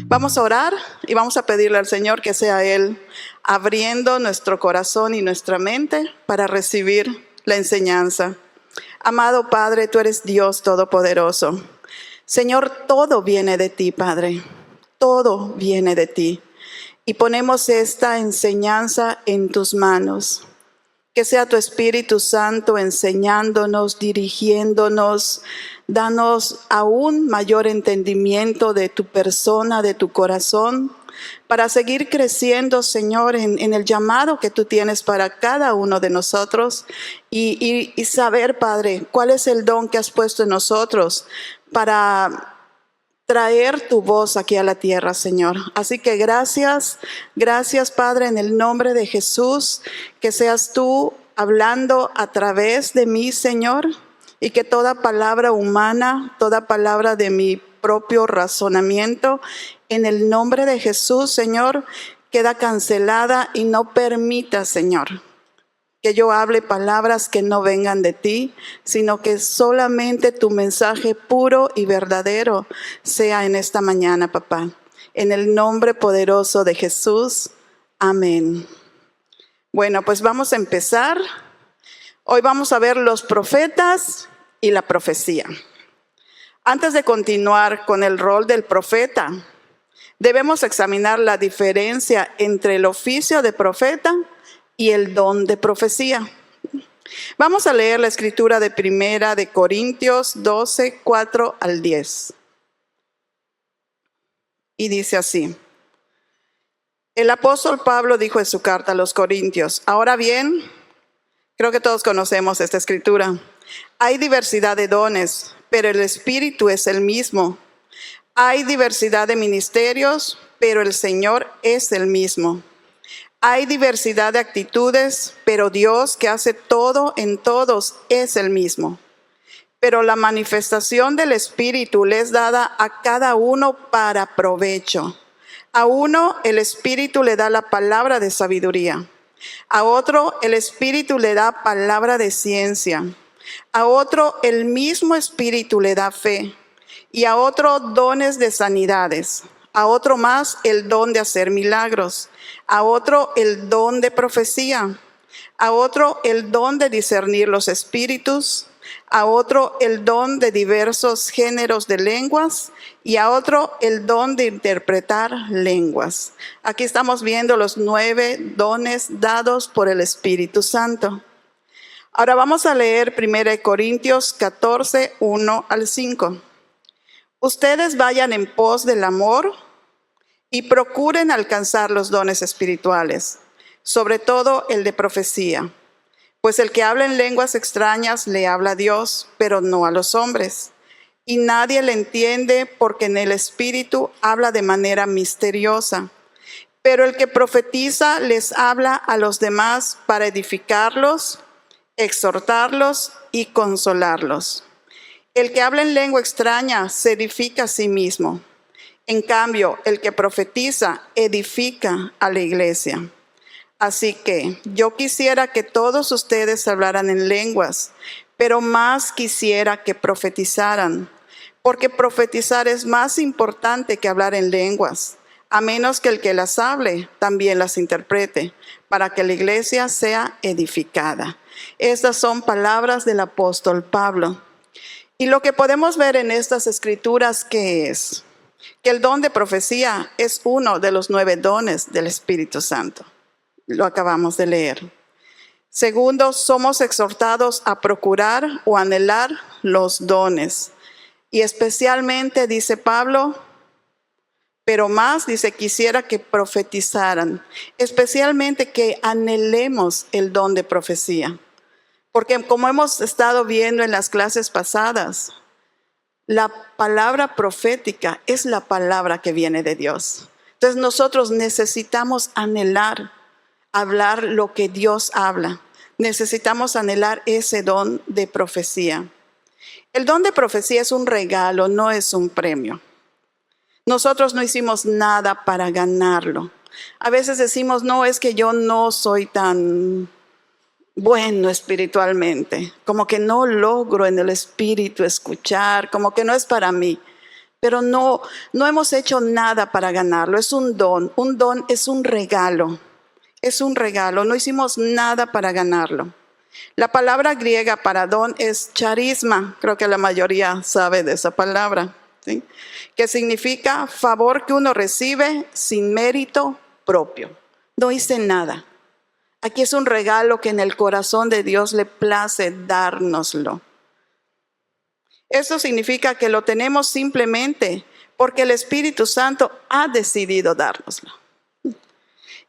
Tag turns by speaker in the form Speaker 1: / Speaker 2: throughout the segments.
Speaker 1: Vamos a orar y vamos a pedirle al Señor que sea Él abriendo nuestro corazón y nuestra mente para recibir la enseñanza. Amado Padre, tú eres Dios Todopoderoso. Señor, todo viene de ti, Padre. Todo viene de ti. Y ponemos esta enseñanza en tus manos. Que sea tu Espíritu Santo enseñándonos, dirigiéndonos. Danos aún mayor entendimiento de tu persona, de tu corazón, para seguir creciendo, Señor, en el llamado que tú tienes para cada uno de nosotros y saber, Padre, cuál es el don que has puesto en nosotros para traer tu voz aquí a la tierra, Señor. Así que gracias, Padre, en el nombre de Jesús, que seas tú hablando a través de mí, Señor, y que toda palabra humana, toda palabra de mi propio razonamiento, en el nombre de Jesús, Señor, queda cancelada y no permita, Señor, que yo hable palabras que no vengan de ti, sino que solamente tu mensaje puro y verdadero sea en esta mañana, papá. En el nombre poderoso de Jesús, amén. Bueno, pues vamos a empezar. Hoy vamos a ver los profetas y la profecía. Antes de continuar con el rol del profeta, debemos examinar la diferencia entre el oficio de profeta y el don de profecía. Vamos a leer la escritura de 1 Corintios 12, 4 al 10. Y dice así: el apóstol Pablo dijo en su carta a los Corintios: ahora bien, creo que todos conocemos esta escritura. Hay diversidad de dones, pero el Espíritu es el mismo. Hay diversidad de ministerios, pero el Señor es el mismo. Hay diversidad de actitudes, pero Dios, que hace todo en todos, es el mismo. Pero la manifestación del Espíritu le es dada a cada uno para provecho. A uno el Espíritu le da la palabra de sabiduría. A otro el Espíritu le da palabra de ciencia. A otro el mismo Espíritu le da fe. Y a otro dones de sanidades. A otro más el don de hacer milagros. A otro el don de profecía. A otro el don de discernir los espíritus. A otro el don de diversos géneros de lenguas. Y a otro el don de interpretar lenguas. Aquí estamos viendo los 9 dones dados por el Espíritu Santo. Ahora vamos a leer 1 Corintios 14, 1 al 5. Ustedes vayan en pos del amor y procuren alcanzar los dones espirituales, sobre todo el de profecía. Pues el que habla en lenguas extrañas le habla a Dios, pero no a los hombres. Y nadie le entiende porque en el Espíritu habla de manera misteriosa. Pero el que profetiza les habla a los demás para edificarlos, exhortarlos y consolarlos. El que habla en lengua extraña se edifica a sí mismo. En cambio, el que profetiza edifica a la iglesia. Así que yo quisiera que todos ustedes hablaran en lenguas, pero más quisiera que profetizaran, porque profetizar es más importante que hablar en lenguas, a menos que el que las hable también las interprete, para que la iglesia sea edificada. Estas son palabras del apóstol Pablo. Y lo que podemos ver en estas escrituras, ¿qué es? Que el don de profecía es uno de los 9 dones del Espíritu Santo. Lo acabamos de leer. Segundo, somos exhortados a procurar o anhelar los dones. Y especialmente, dice Pablo, pero más, dice, quisiera que profetizaran. Especialmente que anhelemos el don de profecía. Porque como hemos estado viendo en las clases pasadas, la palabra profética es la palabra que viene de Dios. Entonces nosotros necesitamos anhelar, hablar lo que Dios habla. Necesitamos anhelar ese don de profecía. El don de profecía es un regalo, no es un premio. Nosotros no hicimos nada para ganarlo. A veces decimos, no, es que yo no soy tan bueno espiritualmente, como que no logro en el espíritu escuchar, como que no es para mí. pero no hemos hecho nada para ganarlo. Es un don es un regalo. Es un regalo, no hicimos nada para ganarlo. La palabra griega para don es charisma, creo que la mayoría sabe de esa palabra, ¿sí? Que significa favor que uno recibe sin mérito propio. No hice nada. Aquí es un regalo que en el corazón de Dios le place dárnoslo. Esto significa que lo tenemos simplemente porque el Espíritu Santo ha decidido dárnoslo.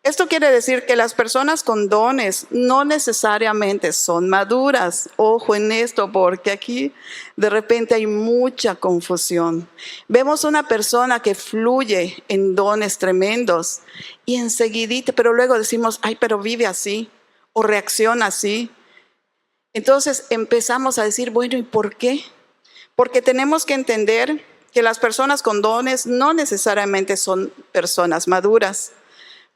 Speaker 1: Esto quiere decir que las personas con dones no necesariamente son maduras. Ojo en esto, porque aquí de repente hay mucha confusión. Vemos una persona que fluye en dones tremendos y enseguidita, pero luego decimos, ay, pero vive así o reacciona así. Entonces empezamos a decir, bueno, ¿y por qué? Porque tenemos que entender que las personas con dones no necesariamente son personas maduras.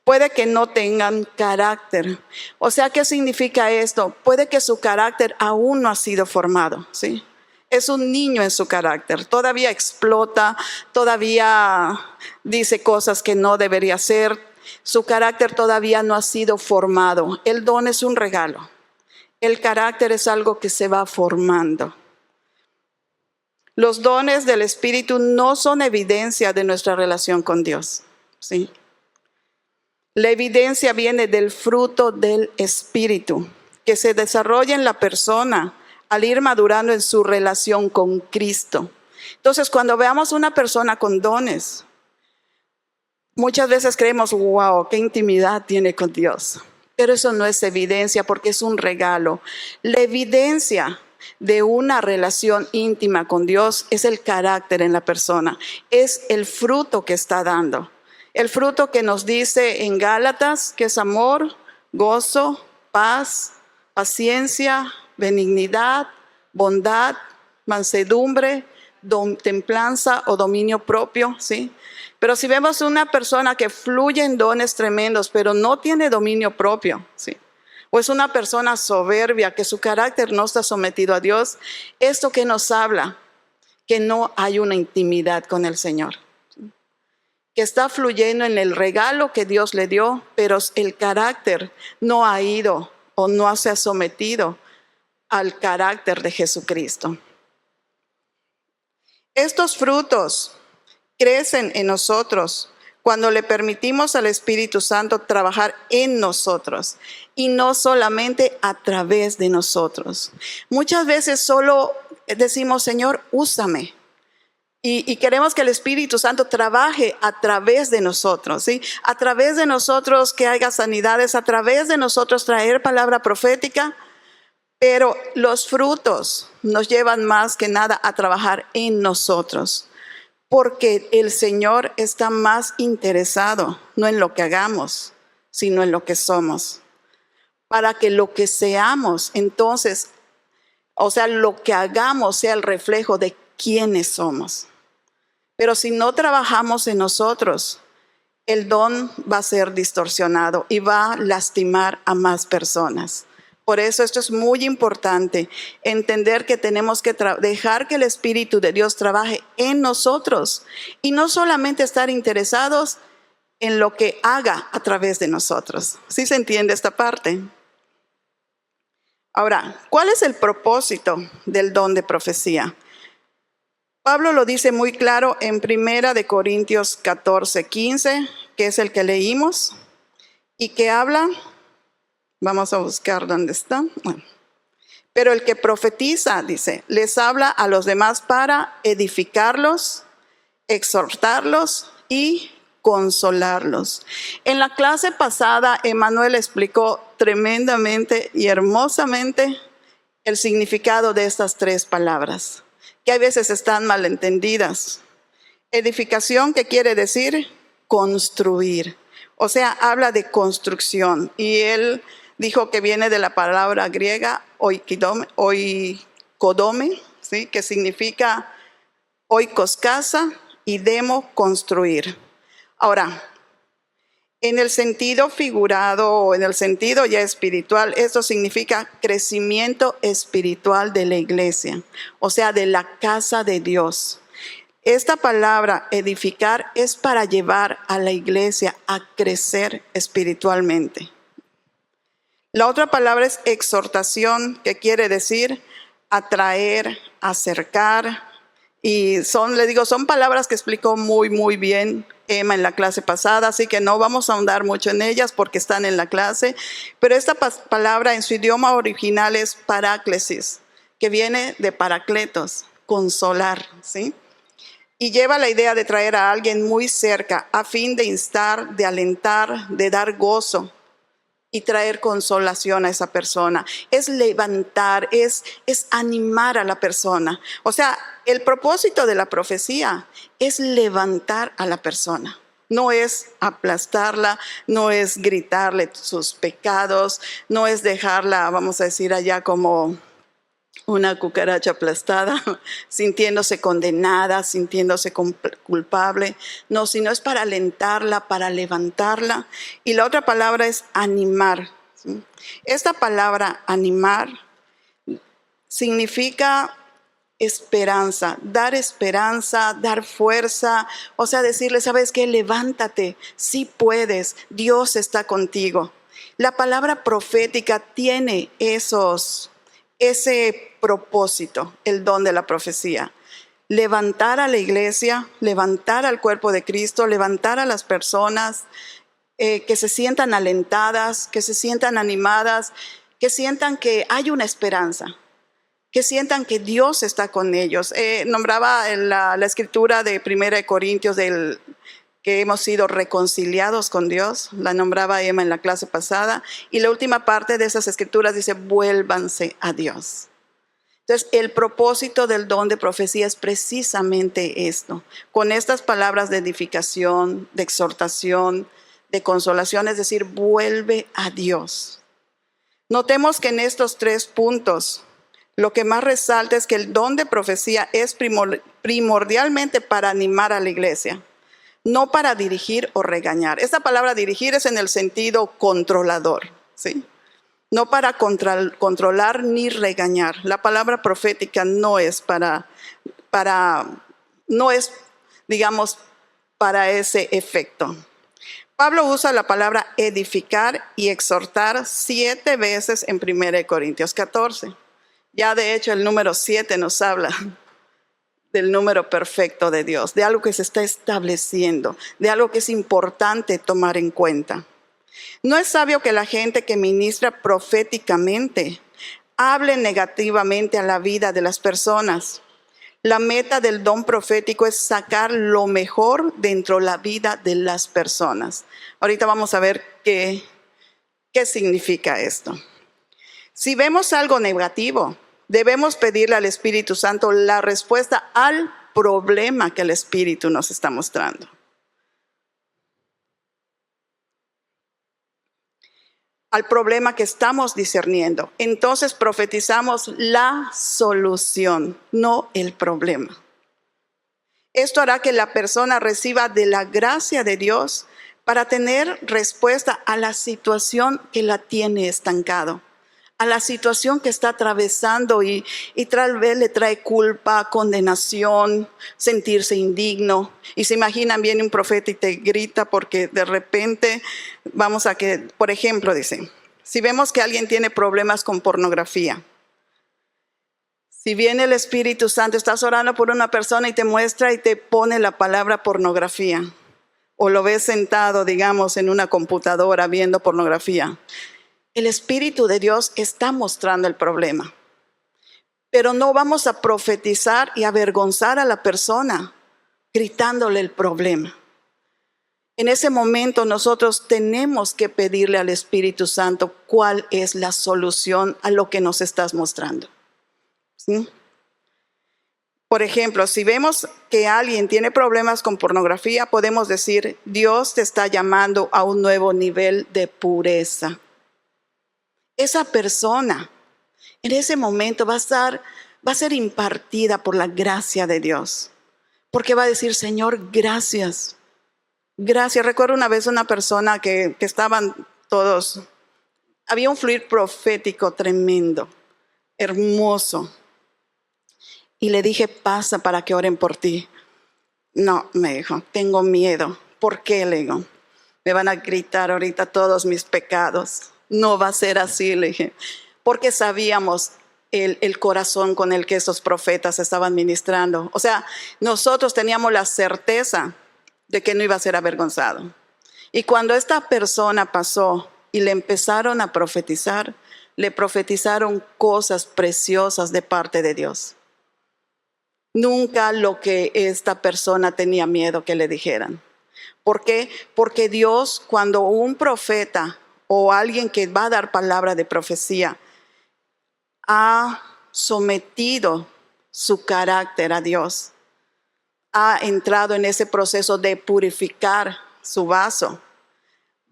Speaker 1: Puede que no tengan carácter. O sea, ¿qué significa esto? Puede que su carácter aún no ha sido formado, ¿sí? Es un niño en su carácter. Todavía explota, todavía dice cosas que no debería hacer. Su carácter todavía no ha sido formado. El don es un regalo. El carácter es algo que se va formando. Los dones del Espíritu no son evidencia de nuestra relación con Dios, ¿sí? La evidencia viene del fruto del Espíritu, que se desarrolla en la persona al ir madurando en su relación con Cristo. Entonces, cuando veamos una persona con dones, muchas veces creemos, wow, qué intimidad tiene con Dios. Pero eso no es evidencia porque es un regalo. La evidencia de una relación íntima con Dios es el carácter en la persona, es el fruto que está dando. El fruto que nos dice en Gálatas, que es amor, gozo, paz, paciencia, benignidad, bondad, mansedumbre, templanza o dominio propio, ¿sí? Pero si vemos una persona que fluye en dones tremendos, pero no tiene dominio propio, ¿sí? O es una persona soberbia, que su carácter no está sometido a Dios, ¿esto qué nos habla? Que no hay una intimidad con el Señor. Que está fluyendo en el regalo que Dios le dio, pero el carácter no ha ido o no se ha sometido al carácter de Jesucristo. Estos frutos crecen en nosotros cuando le permitimos al Espíritu Santo trabajar en nosotros y no solamente a través de nosotros. Muchas veces solo decimos, Señor, úsame. Y queremos que el Espíritu Santo trabaje a través de nosotros, ¿sí? A través de nosotros que haya sanidades, a través de nosotros traer palabra profética, pero los frutos nos llevan más que nada a trabajar en nosotros, porque el Señor está más interesado, no en lo que hagamos, sino en lo que somos. Para que lo que seamos, entonces, o sea, lo que hagamos sea el reflejo de quiénes somos. Pero si no trabajamos en nosotros, el don va a ser distorsionado y va a lastimar a más personas. Por eso esto es muy importante, entender que tenemos que dejar que el Espíritu de Dios trabaje en nosotros y no solamente estar interesados en lo que haga a través de nosotros. ¿Sí se entiende esta parte? Ahora, ¿cuál es el propósito del don de profecía? Pablo lo dice muy claro en 1 Corintios 14:15, que es el que leímos, y que habla, vamos a buscar dónde está. Bueno, pero el que profetiza, dice, les habla a los demás para edificarlos, exhortarlos y consolarlos. En la clase pasada, Emanuel explicó tremendamente y hermosamente el significado de estas tres palabras, que a veces están malentendidas. Edificación, ¿qué quiere decir? Construir. O sea, habla de construcción. Y él dijo que viene de la palabra griega oikodome, ¿sí? Que significa oikos, casa, y demo, construir. Ahora, en el sentido figurado o en el sentido ya espiritual, esto significa crecimiento espiritual de la iglesia, o sea, de la casa de Dios. Esta palabra edificar es para llevar a la iglesia a crecer espiritualmente. La otra palabra es exhortación, que quiere decir atraer, acercar. Y son palabras que explicó muy bien Emma en la clase pasada, así que no vamos a ahondar mucho en ellas porque están en la clase. Pero esta palabra en su idioma original es paráclesis, que viene de paracletos, consolar, ¿sí? Y lleva la idea de traer a alguien muy cerca a fin de instar, de alentar, de dar gozo y traer consolación a esa persona. Es levantar, es animar a la persona. O sea, el propósito de la profecía es levantar a la persona. No es aplastarla, no es gritarle sus pecados, no es dejarla, vamos a decir allá, como una cucaracha aplastada, sintiéndose condenada, sintiéndose culpable. No, sino es para alentarla, para levantarla. Y la otra palabra es animar, ¿sí? Esta palabra animar significa esperanza, dar fuerza. O sea, decirle, ¿sabes qué? Levántate, sí puedes, Dios está contigo. La palabra profética tiene ese propósito, el don de la profecía. Levantar a la iglesia, levantar al cuerpo de Cristo, levantar a las personas, que se sientan alentadas, que se sientan animadas, que sientan que hay una esperanza, que sientan que Dios está con ellos. Nombraba en la escritura de 1 Corintios que hemos sido reconciliados con Dios, la nombraba Emma en la clase pasada, y la última parte de esas escrituras dice, vuélvanse a Dios. Entonces, el propósito del don de profecía es precisamente esto, con estas palabras de edificación, de exhortación, de consolación, es decir, vuelve a Dios. Notemos que en estos 3 puntos, lo que más resalta es que el don de profecía es primordialmente para animar a la iglesia, no para dirigir o regañar. Esta palabra dirigir es en el sentido controlador, ¿sí? No para controlar ni regañar. La palabra profética no es digamos, para ese efecto. Pablo usa la palabra edificar y exhortar 7 veces en 1 Corintios 14. Ya de hecho el número 7 nos habla del número perfecto de Dios, de algo que se está estableciendo, de algo que es importante tomar en cuenta. No es sabio que la gente que ministra proféticamente hable negativamente a la vida de las personas. La meta del don profético es sacar lo mejor dentro de la vida de las personas. Ahorita vamos a ver qué significa esto. Si vemos algo negativo, debemos pedirle al Espíritu Santo la respuesta al problema que el Espíritu nos está mostrando. Al problema que estamos discerniendo. Entonces profetizamos la solución, no el problema. Esto hará que la persona reciba de la gracia de Dios para tener respuesta a la situación que la tiene estancado, a la situación que está atravesando y tal vez le trae culpa, condenación, sentirse indigno. Y se imaginan, viene un profeta y te grita porque de repente por ejemplo, dice, si vemos que alguien tiene problemas con pornografía, si viene el Espíritu Santo, estás orando por una persona y te muestra y te pone la palabra pornografía, o lo ves sentado, digamos, en una computadora viendo pornografía, el Espíritu de Dios está mostrando el problema. Pero no vamos a profetizar y avergonzar a la persona gritándole el problema. En ese momento nosotros tenemos que pedirle al Espíritu Santo cuál es la solución a lo que nos estás mostrando, ¿sí? Por ejemplo, si vemos que alguien tiene problemas con pornografía, podemos decir, Dios te está llamando a un nuevo nivel de pureza. Esa persona en ese momento va a ser impartida por la gracia de Dios, porque va a decir, Señor, gracias. Gracias. Recuerdo una vez una persona que estaban todos, había un fluir profético tremendo, hermoso. Y le dije, pasa para que oren por ti. No, me dijo, tengo miedo. ¿Por qué? Le digo, me van a gritar ahorita todos mis pecados. No va a ser así, le dije, porque sabíamos el corazón con el que esos profetas estaban ministrando. O sea, nosotros teníamos la certeza de que no iba a ser avergonzado. Y cuando esta persona pasó y le empezaron a profetizar, le profetizaron cosas preciosas de parte de Dios. Nunca lo que esta persona tenía miedo que le dijeran. ¿Por qué? Porque Dios, cuando un profeta o alguien que va a dar palabra de profecía ha sometido su carácter a Dios, ha entrado en ese proceso de purificar su vaso,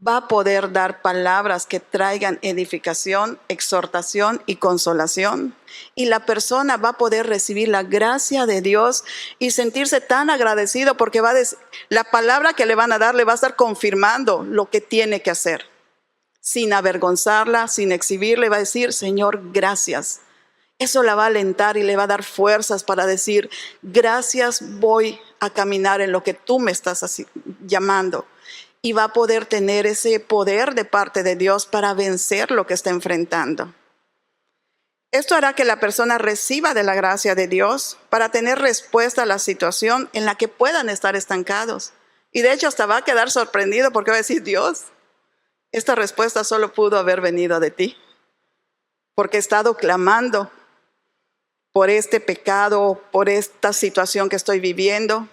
Speaker 1: va a poder dar palabras que traigan edificación, exhortación y consolación. Y la persona va a poder recibir la gracia de Dios y sentirse tan agradecido porque la palabra que le van a dar le va a estar confirmando lo que tiene que hacer. Sin avergonzarla, sin exhibirle, va a decir, Señor, gracias. Eso la va a alentar y le va a dar fuerzas para decir, gracias, voy a caminar en lo que tú me estás llamando. Y va a poder tener ese poder de parte de Dios para vencer lo que está enfrentando. Esto hará que la persona reciba de la gracia de Dios para tener respuesta a la situación en la que puedan estar estancados. Y de hecho hasta va a quedar sorprendido porque va a decir, Dios, esta respuesta solo pudo haber venido de ti. Porque he estado clamando por este pecado, por esta situación que estoy viviendo.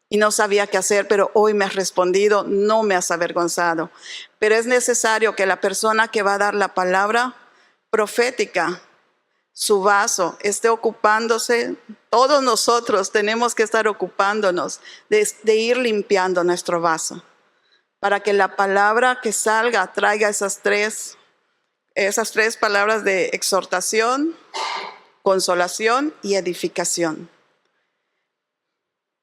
Speaker 1: Y no sabía qué hacer, pero hoy me has respondido, no me has avergonzado. Pero es necesario que la persona que va a dar la palabra profética, su vaso, esté ocupándose. Todos nosotros tenemos que estar ocupándonos de ir limpiando nuestro vaso, para que la palabra que salga traiga esas tres palabras de exhortación, consolación y edificación.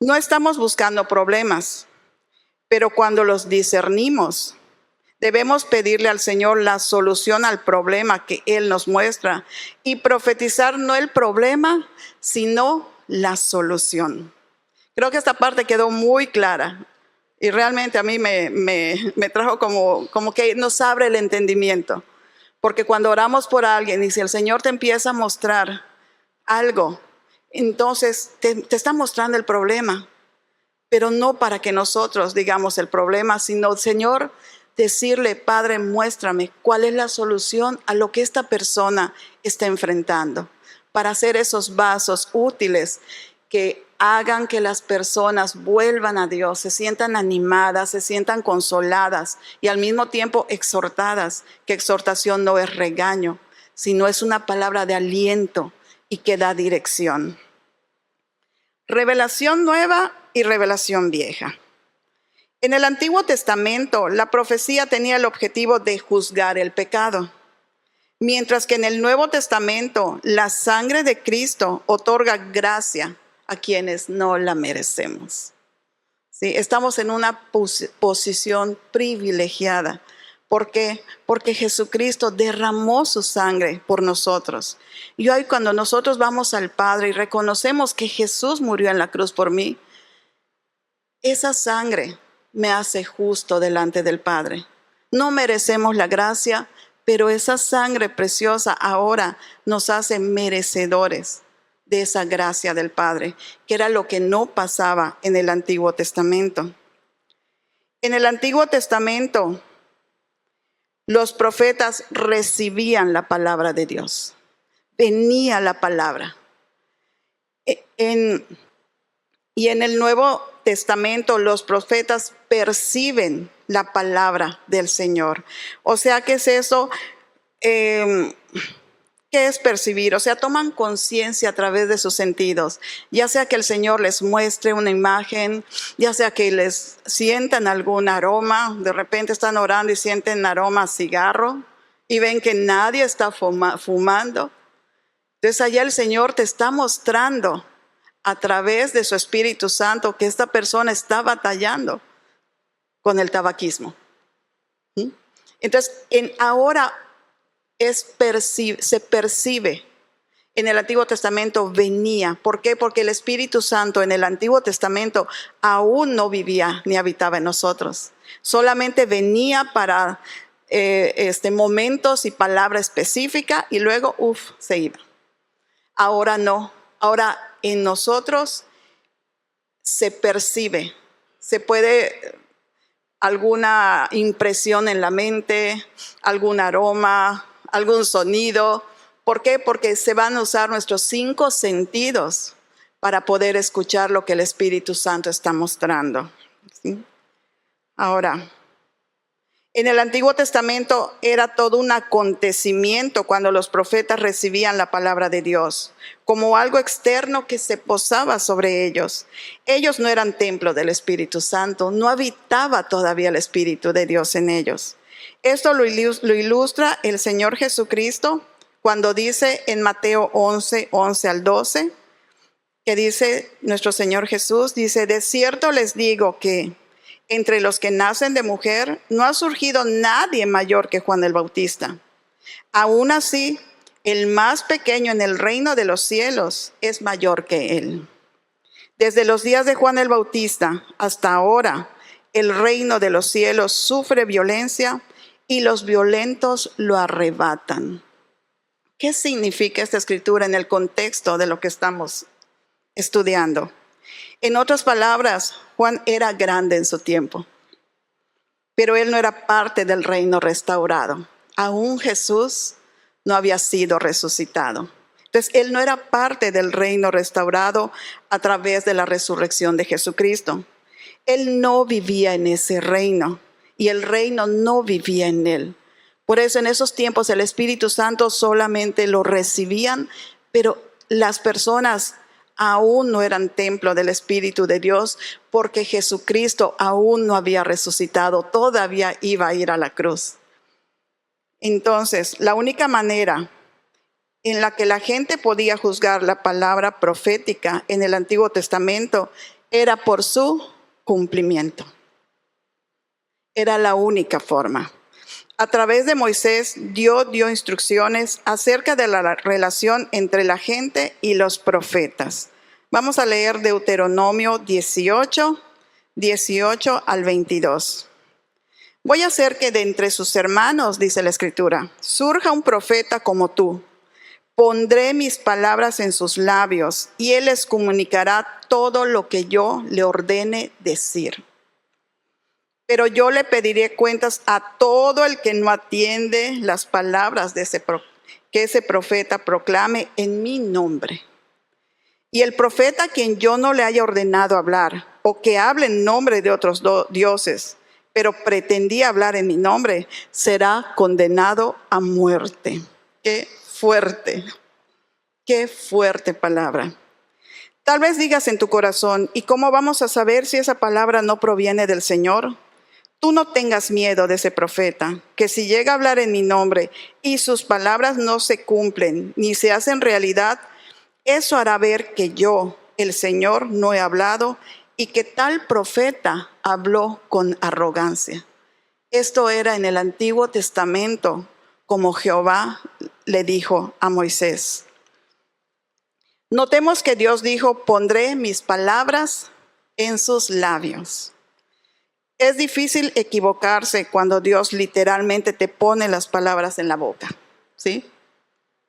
Speaker 1: No estamos buscando problemas, pero cuando los discernimos, debemos pedirle al Señor la solución al problema que Él nos muestra y profetizar no el problema, sino la solución. Creo que esta parte quedó muy clara y realmente a mí me trajo como que nos abre el entendimiento. Porque cuando oramos por alguien y si el Señor te empieza a mostrar algo, entonces te está mostrando el problema, pero no para que nosotros digamos el problema, sino, Señor, decirle, Padre, muéstrame cuál es la solución a lo que esta persona está enfrentando, para hacer esos vasos útiles que hagan que las personas vuelvan a Dios, se sientan animadas, se sientan consoladas y al mismo tiempo exhortadas, que exhortación no es regaño, sino es una palabra de aliento y que da dirección. Revelación nueva y revelación vieja. En el Antiguo Testamento, la profecía tenía el objetivo de juzgar el pecado, mientras que en el Nuevo Testamento, la sangre de Cristo otorga gracia a quienes no la merecemos. ¿Sí? Estamos en una posición privilegiada. ¿Por qué? Porque Jesucristo derramó su sangre por nosotros. Y hoy cuando nosotros vamos al Padre y reconocemos que Jesús murió en la cruz por mí, esa sangre me hace justo delante del Padre. No merecemos la gracia, pero esa sangre preciosa ahora nos hace merecedores de esa gracia del Padre, que era lo que no pasaba en el Antiguo Testamento. En el Antiguo Testamento, los profetas recibían la palabra de Dios. Venía la palabra. Y en el Nuevo Testamento, los profetas perciben la palabra del Señor. O sea, ¿qué es eso? ¿Qué es percibir? O sea, toman conciencia a través de sus sentidos, ya sea que el Señor les muestre una imagen, ya sea que les sientan algún aroma, de repente están orando y sienten aroma a cigarro y ven que nadie está fumando. Entonces allá el Señor te está mostrando a través de su Espíritu Santo que esta persona está batallando con el tabaquismo. Entonces ahora se percibe En el Antiguo Testamento venía. ¿Por qué? Porque el Espíritu Santo en el Antiguo Testamento aún no vivía ni habitaba en nosotros. Solamente venía para momentos y palabra específica y luego, se iba. Ahora no. Ahora en nosotros se percibe, se puede alguna impresión en la mente, algún aroma, algún sonido. ¿Por qué? Porque se van a usar nuestros 5 sentidos para poder escuchar lo que el Espíritu Santo está mostrando. ¿Sí? Ahora, en el Antiguo Testamento era todo un acontecimiento cuando los profetas recibían la palabra de Dios, como algo externo que se posaba sobre ellos. Ellos no eran templo del Espíritu Santo, no habitaba todavía el Espíritu de Dios en ellos. Esto lo ilustra el Señor Jesucristo cuando dice en Mateo 11, 11 al 12, que dice nuestro Señor Jesús, dice, de cierto les digo que entre los que nacen de mujer no ha surgido nadie mayor que Juan el Bautista. Aún así, el más pequeño en el reino de los cielos es mayor que él. Desde los días de Juan el Bautista hasta ahora, el reino de los cielos sufre violencia y los violentos lo arrebatan. ¿Qué significa esta escritura en el contexto de lo que estamos estudiando? En otras palabras, Juan era grande en su tiempo, pero él no era parte del reino restaurado. Aún Jesús no había sido resucitado. Entonces, él no era parte del reino restaurado a través de la resurrección de Jesucristo. Él no vivía en ese reino y el reino no vivía en él. Por eso en esos tiempos el Espíritu Santo solamente lo recibían, pero las personas aún no eran templo del Espíritu de Dios porque Jesucristo aún no había resucitado, todavía iba a ir a la cruz. Entonces, la única manera en la que la gente podía juzgar la palabra profética en el Antiguo Testamento era por su cumplimiento. Era la única forma. A través de Moisés, Dios dio instrucciones acerca de la relación entre la gente y los profetas. Vamos a leer Deuteronomio 18, 18 al 22. Voy a hacer que de entre sus hermanos, dice la Escritura, surja un profeta como tú. Pondré mis palabras en sus labios y él les comunicará todo lo que yo le ordene decir. Pero yo le pediré cuentas a todo el que no atiende las palabras de que ese profeta proclame en mi nombre. Y el profeta a quien yo no le haya ordenado hablar, o que hable en nombre de otros dioses, pero pretendía hablar en mi nombre, será condenado a muerte. Qué fuerte palabra. Tal vez digas en tu corazón, ¿y cómo vamos a saber si esa palabra no proviene del Señor? Tú no tengas miedo de ese profeta, que si llega a hablar en mi nombre y sus palabras no se cumplen ni se hacen realidad, eso hará ver que yo, el Señor, no he hablado y que tal profeta habló con arrogancia. Esto era en el Antiguo Testamento, como Jehová le dijo a Moisés. Notemos que Dios dijo, pondré mis palabras en sus labios. Es difícil equivocarse cuando Dios literalmente te pone las palabras en la boca, ¿sí?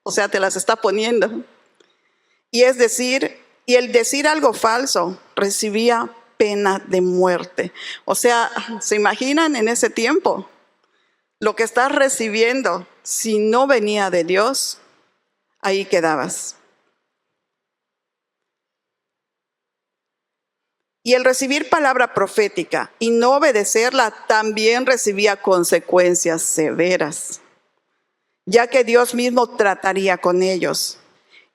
Speaker 1: O sea, te las está poniendo. Y el decir algo falso recibía pena de muerte. O sea, ¿se imaginan en ese tiempo? Lo que estás recibiendo, si no venía de Dios, ahí quedabas. Y el recibir palabra profética y no obedecerla también recibía consecuencias severas, ya que Dios mismo trataría con ellos.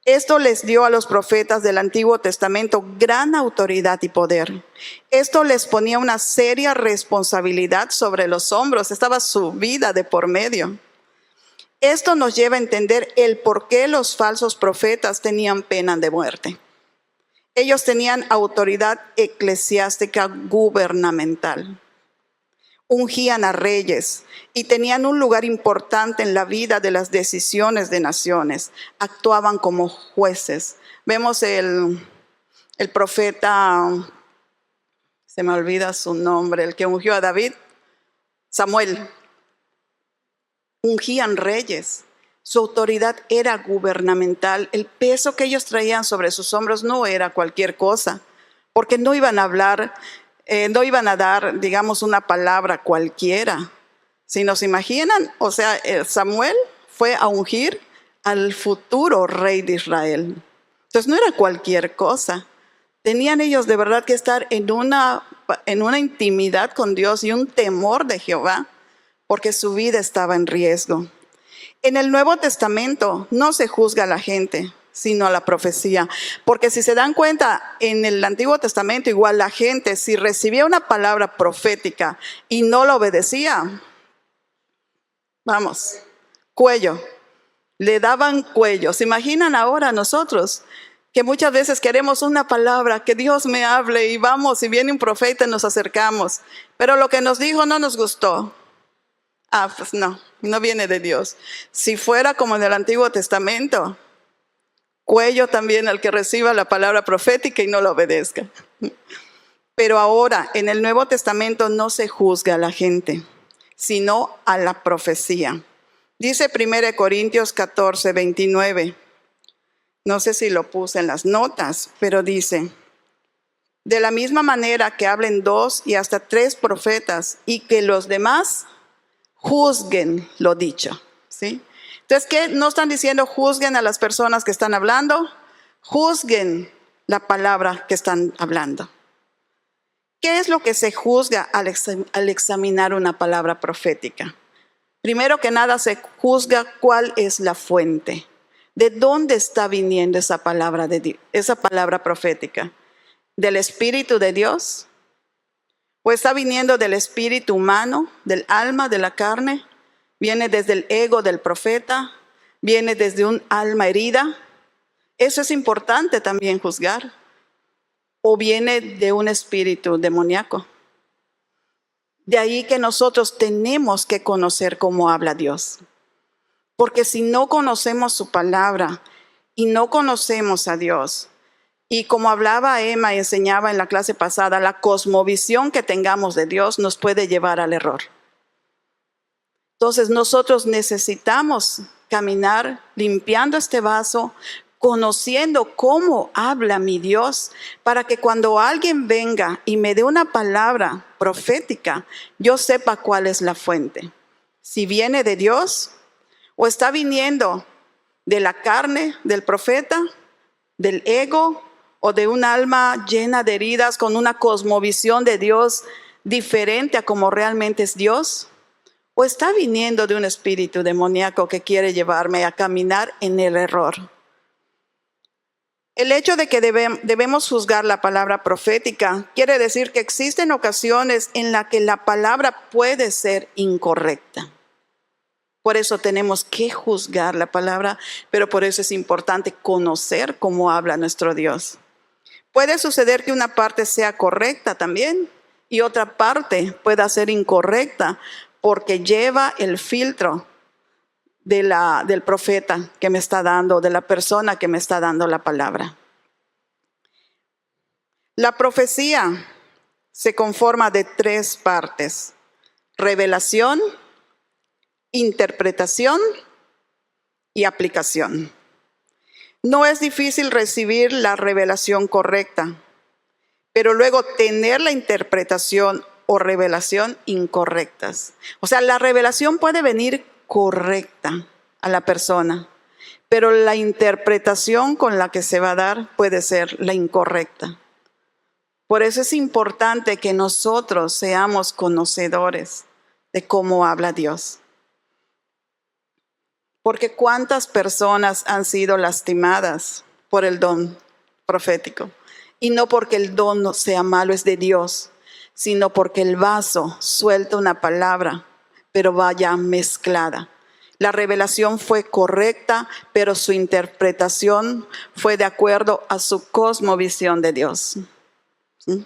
Speaker 1: Esto les dio a los profetas del Antiguo Testamento gran autoridad y poder. Esto les ponía una seria responsabilidad sobre los hombros. Estaba su vida de por medio. Esto nos lleva a entender el por qué los falsos profetas tenían pena de muerte. Ellos tenían autoridad eclesiástica gubernamental. ungían a reyes y tenían un lugar importante en la vida de las decisiones de naciones. Actuaban como jueces. Vemos el profeta, se me olvida su nombre, el que ungió a David, Samuel. Ungían reyes. Su autoridad era gubernamental. El peso que ellos traían sobre sus hombros no era cualquier cosa, porque no iban a hablar, no iban a dar, digamos, una palabra cualquiera. Si nos imaginan, o sea, Samuel fue a ungir al futuro rey de Israel. Entonces no era cualquier cosa. Tenían ellos de verdad que estar en una intimidad con Dios y un temor de Jehová, porque su vida estaba en riesgo. En el Nuevo Testamento no se juzga a la gente, sino a la profecía. Porque si se dan cuenta, en el Antiguo Testamento igual la gente, si recibía una palabra profética y no la obedecía, vamos, cuello, le daban cuello. ¿Se imaginan ahora nosotros que muchas veces queremos una palabra, que Dios me hable y vamos, y viene un profeta y nos acercamos, pero lo que nos dijo no nos gustó? Ah, pues no viene de Dios. Si fuera como en el Antiguo Testamento, cuello también al que reciba la palabra profética y no la obedezca. Pero ahora, en el Nuevo Testamento no se juzga a la gente, sino a la profecía. Dice 1 Corintios 14, 29. No sé si lo puse en las notas, pero dice: de la misma manera que hablen 2 y hasta 3 profetas y que los demás juzguen lo dicho, ¿sí? Entonces, ¿qué? No están diciendo juzguen a las personas que están hablando, juzguen la palabra que están hablando. ¿Qué es lo que se juzga al examinar una palabra profética? Primero que nada se juzga cuál es la fuente. ¿De dónde está viniendo esa palabra profética? ¿Del Espíritu de Dios? ¿O está viniendo del espíritu humano, del alma, de la carne? ¿Viene desde el ego del profeta? ¿Viene desde un alma herida? Eso es importante también juzgar. ¿O viene de un espíritu demoníaco? De ahí que nosotros tenemos que conocer cómo habla Dios. Porque si no conocemos su palabra y no conocemos a Dios, y como hablaba Emma y enseñaba en la clase pasada, la cosmovisión que tengamos de Dios nos puede llevar al error. Entonces nosotros necesitamos caminar limpiando este vaso, conociendo cómo habla mi Dios, para que cuando alguien venga y me dé una palabra profética, yo sepa cuál es la fuente. Si viene de Dios o está viniendo de la carne del profeta, del ego, o de un alma llena de heridas con una cosmovisión de Dios diferente a como realmente es Dios, o está viniendo de un espíritu demoníaco que quiere llevarme a caminar en el error. El hecho de que debemos juzgar la palabra profética quiere decir que existen ocasiones en las que la palabra puede ser incorrecta. Por eso tenemos que juzgar la palabra, pero por eso es importante conocer cómo habla nuestro Dios. Puede suceder que una parte sea correcta también y otra parte pueda ser incorrecta porque lleva el filtro del profeta que me está dando, de la persona que me está dando la palabra. La profecía se conforma de 3 partes: revelación, interpretación y aplicación. No es difícil recibir la revelación correcta, pero luego tener la interpretación o revelación incorrectas. O sea, la revelación puede venir correcta a la persona, pero la interpretación con la que se va a dar puede ser la incorrecta. Por eso es importante que nosotros seamos conocedores de cómo habla Dios. Porque cuántas personas han sido lastimadas por el don profético. Y no porque el don no sea malo, es de Dios, sino porque el vaso suelta una palabra, pero vaya mezclada. La revelación fue correcta, pero su interpretación fue de acuerdo a su cosmovisión de Dios. ¿Sí?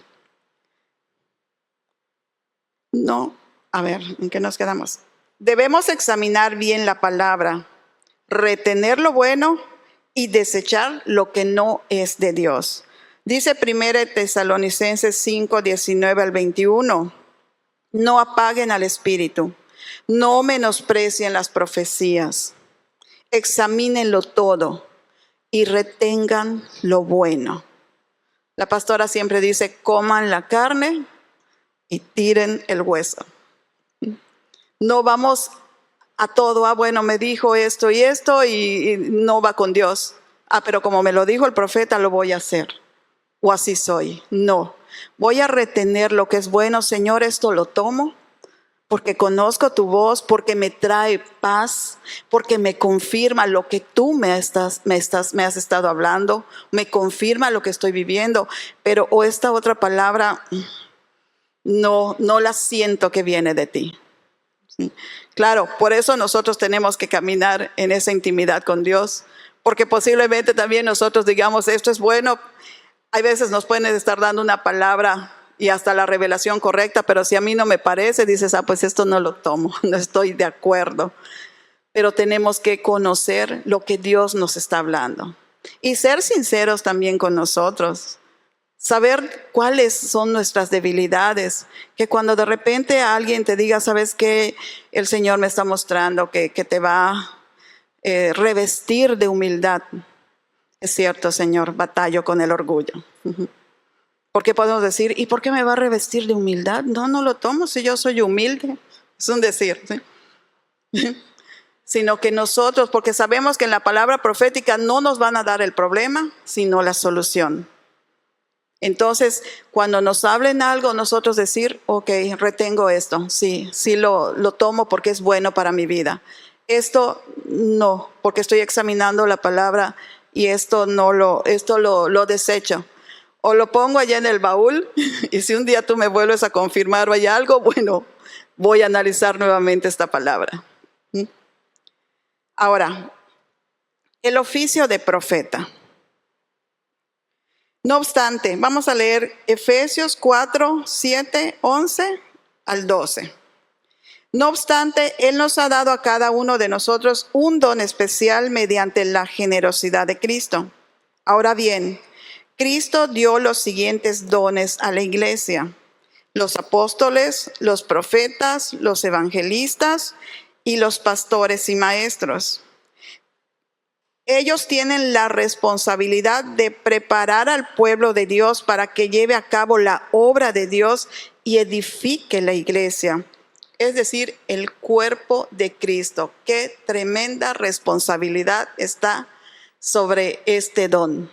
Speaker 1: No A ver, ¿en qué nos quedamos? Debemos examinar bien la palabra, retener lo bueno y desechar lo que no es de Dios. Dice 1 Tesalonicenses 5, 19 al 21. No apaguen al espíritu, no menosprecien las profecías, examínenlo todo y retengan lo bueno. La pastora siempre dice, coman la carne y tiren el hueso. No vamos a todo, bueno, me dijo esto y no va con Dios. Pero como me lo dijo el profeta, lo voy a hacer. O así soy. No, voy a retener lo que es bueno. Señor, esto lo tomo porque conozco tu voz, porque me trae paz, porque me confirma lo que tú me has estado hablando, me confirma lo que estoy viviendo. Pero esta otra palabra, no la siento que viene de ti. Claro, por eso nosotros tenemos que caminar en esa intimidad con Dios, porque posiblemente también nosotros digamos, esto es bueno. Hay veces nos pueden estar dando una palabra y hasta la revelación correcta, pero si a mí no me parece, dices, pues esto no lo tomo, no estoy de acuerdo. Pero tenemos que conocer lo que Dios nos está hablando y ser sinceros también con nosotros. Saber cuáles son nuestras debilidades, que cuando de repente alguien te diga, ¿sabes qué? El Señor me está mostrando que te va a revestir de humildad. Es cierto, Señor, batallo con el orgullo. Porque podemos decir, ¿y por qué me va a revestir de humildad? No lo tomo si yo soy humilde. Es un decir, ¿sí? Sino que nosotros, porque sabemos que en la palabra profética no nos van a dar el problema, sino la solución. Entonces, cuando nos hablen algo, nosotros decir, ok, retengo esto, sí lo tomo porque es bueno para mi vida. Esto no, porque estoy examinando la palabra y esto lo desecho. O lo pongo allá en el baúl y si un día tú me vuelves a confirmar o hay algo, bueno, voy a analizar nuevamente esta palabra. Ahora, el oficio de profeta. No obstante, vamos a leer Efesios 4, 7, 11 al 12. No obstante, Él nos ha dado a cada uno de nosotros un don especial mediante la generosidad de Cristo. Ahora bien, Cristo dio los siguientes dones a la iglesia: los apóstoles, los profetas, los evangelistas y los pastores y maestros. Ellos tienen la responsabilidad de preparar al pueblo de Dios para que lleve a cabo la obra de Dios y edifique la iglesia, es decir, el cuerpo de Cristo. Qué tremenda responsabilidad está sobre este don.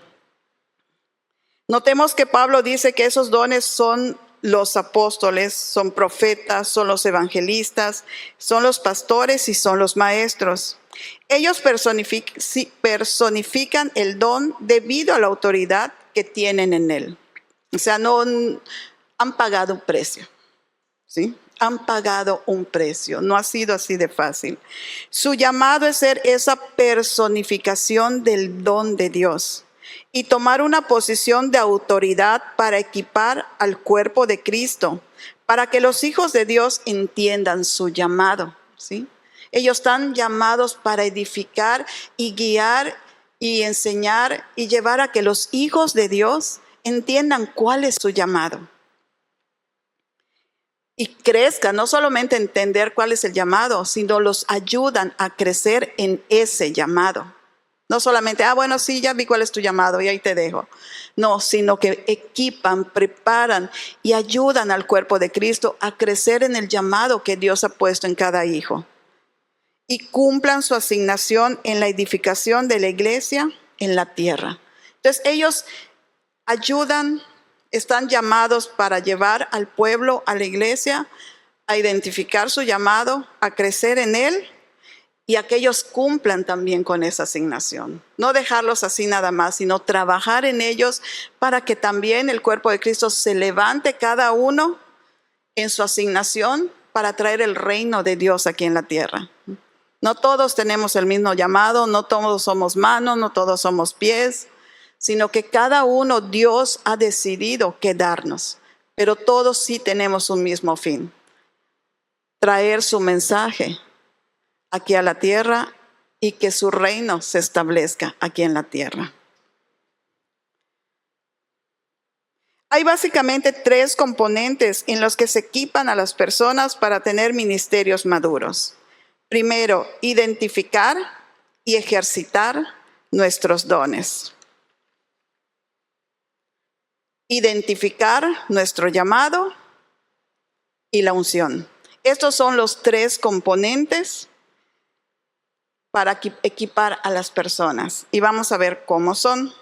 Speaker 1: Notemos que Pablo dice que esos dones son los apóstoles, son profetas, son los evangelistas, son los pastores y son los maestros. Ellos personifican el don debido a la autoridad que tienen en él. O sea, no han pagado un precio, ¿sí? Han pagado un precio, no ha sido así de fácil. Su llamado es ser esa personificación del don de Dios y tomar una posición de autoridad para equipar al cuerpo de Cristo, para que los hijos de Dios entiendan su llamado, ¿sí? Ellos están llamados para edificar y guiar y enseñar y llevar a que los hijos de Dios entiendan cuál es su llamado. Y crezcan, no solamente entender cuál es el llamado, sino los ayudan a crecer en ese llamado. No solamente, bueno, sí, ya vi cuál es tu llamado y ahí te dejo. No, sino que equipan, preparan y ayudan al cuerpo de Cristo a crecer en el llamado que Dios ha puesto en cada hijo. Y cumplan su asignación en la edificación de la iglesia en la tierra. Entonces ellos ayudan, están llamados para llevar al pueblo, a la iglesia, a identificar su llamado, a crecer en él y a que ellos cumplan también con esa asignación. No dejarlos así nada más, sino trabajar en ellos para que también el cuerpo de Cristo se levante cada uno en su asignación para traer el reino de Dios aquí en la tierra. No todos tenemos el mismo llamado, no todos somos manos, no todos somos pies, sino que cada uno Dios ha decidido qué darnos, pero todos sí tenemos un mismo fin. traer su mensaje aquí a la tierra y que su reino se establezca aquí en la tierra. Hay básicamente 3 componentes en los que se equipan a las personas para tener ministerios maduros. Primero, identificar y ejercitar nuestros dones. Identificar nuestro llamado y la unción. Estos son los 3 componentes para equipar a las personas. Y vamos a ver cómo son.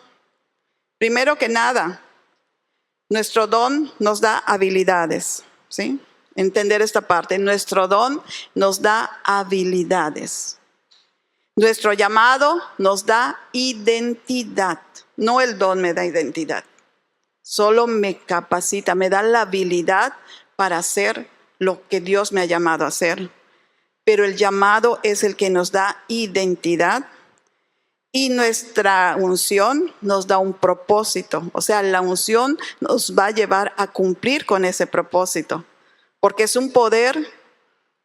Speaker 1: Primero que nada, nuestro don nos da habilidades, ¿sí? Entender esta parte. Nuestro don nos da habilidades. Nuestro llamado nos da identidad. No el don me da identidad. Solo me capacita, me da la habilidad para hacer lo que Dios me ha llamado a hacer. Pero el llamado es el que nos da identidad. Y nuestra unción nos da un propósito. O sea, la unción nos va a llevar a cumplir con ese propósito. Porque es un poder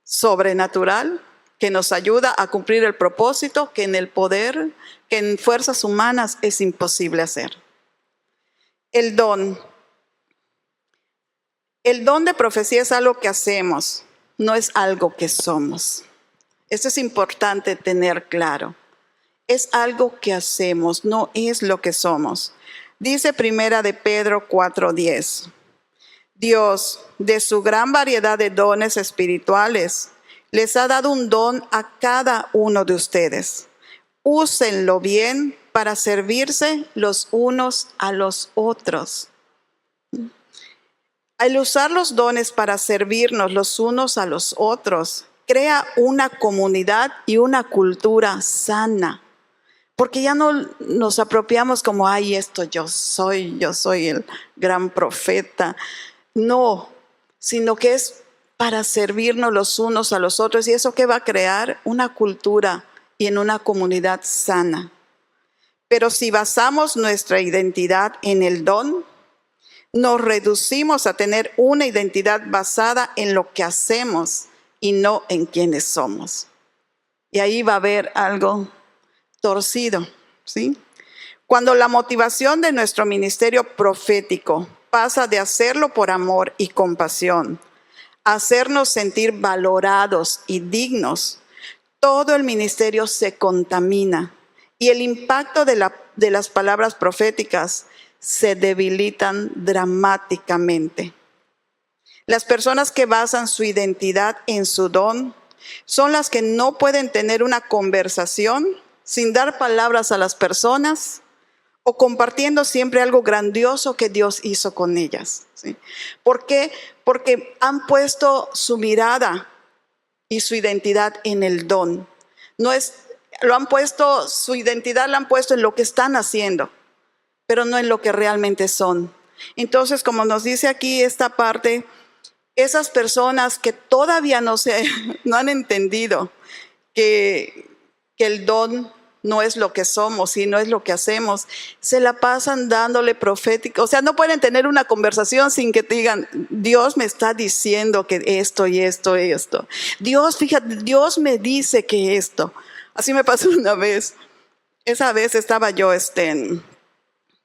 Speaker 1: sobrenatural que nos ayuda a cumplir el propósito que en el poder, que en fuerzas humanas es imposible hacer. El don. El don de profecía es algo que hacemos, no es algo que somos. Esto es importante tener claro. Es algo que hacemos, no es lo que somos. Dice Primera de Pedro 4:10. Dios, de su gran variedad de dones espirituales, les ha dado un don a cada uno de ustedes. Úsenlo bien para servirse los unos a los otros. Al usar los dones para servirnos los unos a los otros, crea una comunidad y una cultura sana. Porque ya no nos apropiamos como, ay, esto yo soy el gran profeta. No, sino que es para servirnos los unos a los otros. ¿Y eso qué va a crear? Una cultura y en una comunidad sana. Pero si basamos nuestra identidad en el don, nos reducimos a tener una identidad basada en lo que hacemos y no en quienes somos. Y ahí va a haber algo torcido, ¿sí? Cuando la motivación de nuestro ministerio profético pasa de hacerlo por amor y compasión a hacernos sentir valorados y dignos, todo el ministerio se contamina y el impacto de las palabras proféticas se debilitan dramáticamente. Las personas que basan su identidad en su don son las que no pueden tener una conversación sin dar palabras a las personas o compartiendo siempre algo grandioso que Dios hizo con ellas, ¿sí? ¿Por qué? Porque han puesto su mirada y su identidad en el don. Su identidad la han puesto en lo que están haciendo, pero no en lo que realmente son. Entonces, como nos dice aquí esta parte, esas personas que todavía no han entendido que el don no es lo que somos y no es lo que hacemos, se la pasan dándole profético. O sea, no pueden tener una conversación sin que te digan, Dios me está diciendo que esto y esto y esto. Dios, fíjate, Dios me dice que esto. Así me pasó una vez. Esa vez estaba yo,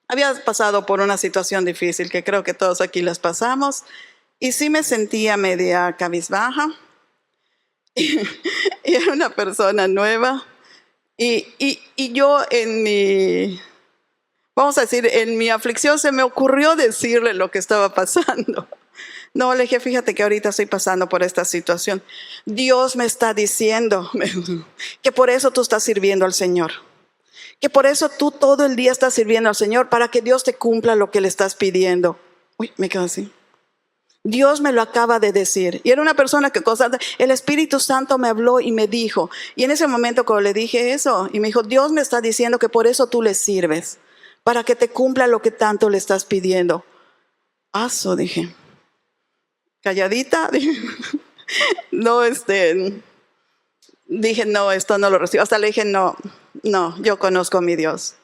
Speaker 1: había pasado por una situación difícil que creo que todos aquí las pasamos. Y sí me sentía media cabizbaja. Y era una persona nueva. Y yo vamos a decir, en mi aflicción se me ocurrió decirle lo que estaba pasando. No, le dije, fíjate que ahorita estoy pasando por esta situación. Dios me está diciendo que por eso tú estás sirviendo al Señor. Que por eso tú todo el día estás sirviendo al Señor, para que Dios te cumpla lo que le estás pidiendo. Uy, me quedo así. Dios me lo acaba de decir. Y era una persona que el Espíritu Santo me habló y me dijo. Y en ese momento cuando le dije eso, y me dijo, Dios me está diciendo que por eso tú le sirves, para que te cumpla lo que tanto le estás pidiendo. Aso, dije. Calladita, dije. No, dije, no, esto no lo recibo. Hasta le dije, no, yo conozco a mi Dios.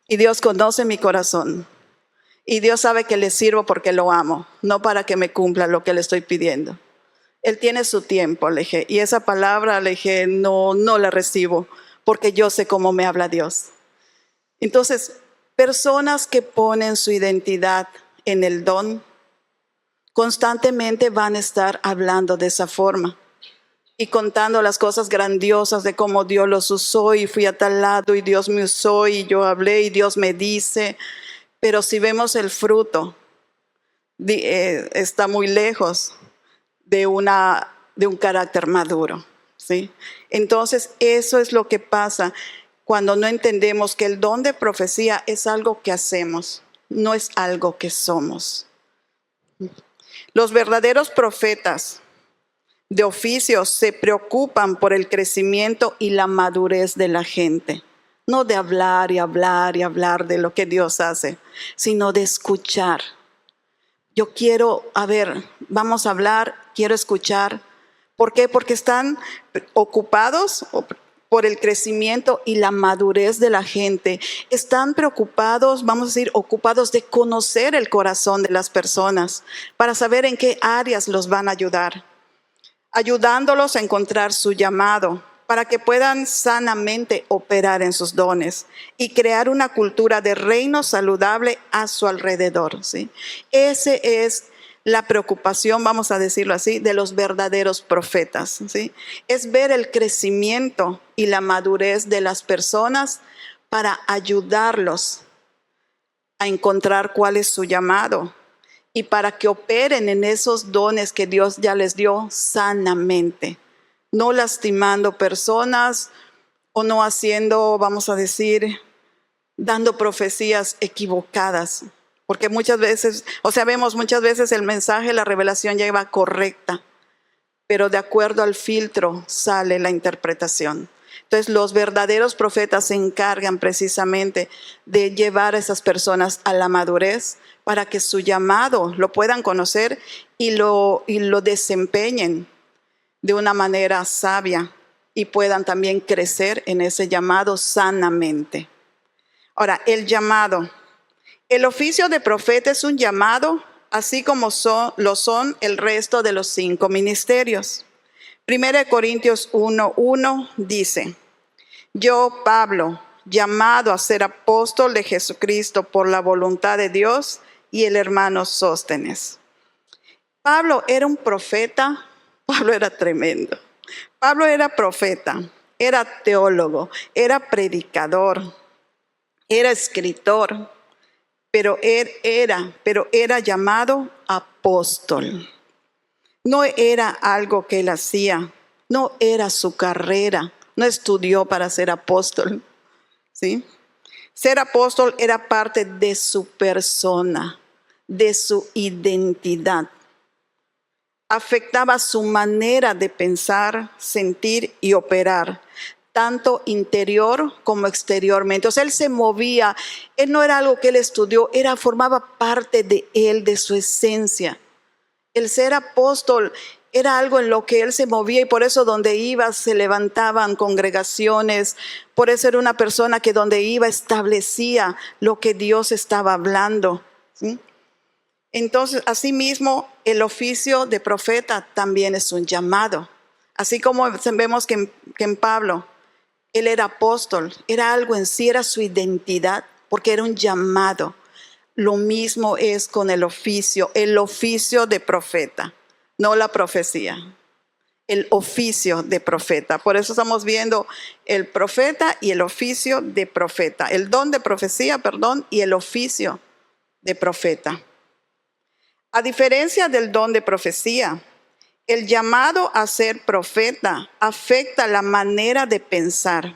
Speaker 1: Y Dios conoce mi corazón. Y Dios sabe que le sirvo porque lo amo, no para que me cumpla lo que le estoy pidiendo. Él tiene su tiempo, le dije, y esa palabra, le dije, no la recibo, porque yo sé cómo me habla Dios. Entonces, personas que ponen su identidad en el don, constantemente van a estar hablando de esa forma y contando las cosas grandiosas de cómo Dios los usó y fui a tal lado y Dios me usó y yo hablé y Dios me dice. Pero si vemos el fruto, está muy lejos de un carácter maduro, ¿sí? Entonces, eso es lo que pasa cuando no entendemos que el don de profecía es algo que hacemos, no es algo que somos. Los verdaderos profetas de oficio se preocupan por el crecimiento y la madurez de la gente. No de hablar y hablar y hablar de lo que Dios hace, sino de escuchar. Yo quiero, vamos a hablar, quiero escuchar. ¿Por qué? Porque están ocupados por el crecimiento y la madurez de la gente. Están preocupados, vamos a decir, ocupados de conocer el corazón de las personas para saber en qué áreas los van a ayudar, ayudándolos a encontrar su llamado para que puedan sanamente operar en sus dones y crear una cultura de reino saludable a su alrededor, ¿sí? Esa es la preocupación, vamos a decirlo así, de los verdaderos profetas, ¿sí? Es ver el crecimiento y la madurez de las personas para ayudarlos a encontrar cuál es su llamado y para que operen en esos dones que Dios ya les dio sanamente, no lastimando personas o no haciendo, vamos a decir, dando profecías equivocadas. Porque muchas veces, vemos muchas veces el mensaje, la revelación ya iba correcta, pero de acuerdo al filtro sale la interpretación. Entonces, los verdaderos profetas se encargan precisamente de llevar a esas personas a la madurez para que su llamado lo puedan conocer y lo desempeñen de una manera sabia y puedan también crecer en ese llamado sanamente. Ahora, el llamado. El oficio de profeta es un llamado, así como lo son el resto de los 5 ministerios. 1 Corintios 1:1 dice: yo, Pablo, llamado a ser apóstol de Jesucristo por la voluntad de Dios, y el hermano Sóstenes. Pablo era un profeta. Pablo era tremendo. Pablo era profeta, era teólogo, era predicador, era escritor, pero era llamado apóstol. No era algo que él hacía, no era su carrera, no estudió para ser apóstol, ¿sí? Ser apóstol era parte de su persona, de su identidad. Afectaba su manera de pensar, sentir y operar, tanto interior como exteriormente. O sea, él se movía, él no era algo que él estudió, formaba parte de él, de su esencia. El ser apóstol era algo en lo que él se movía y por eso donde iba se levantaban congregaciones. Por eso era una persona que donde iba establecía lo que Dios estaba hablando, ¿sí? Entonces, asimismo, el oficio de profeta también es un llamado. Así como vemos que en Pablo, él era apóstol, era algo en sí, era su identidad, porque era un llamado. Lo mismo es con el oficio de profeta, no la profecía. El oficio de profeta. Por eso estamos viendo el profeta y el oficio de profeta. El don de profecía, y el oficio de profeta. A diferencia del don de profecía, el llamado a ser profeta afecta la manera de pensar,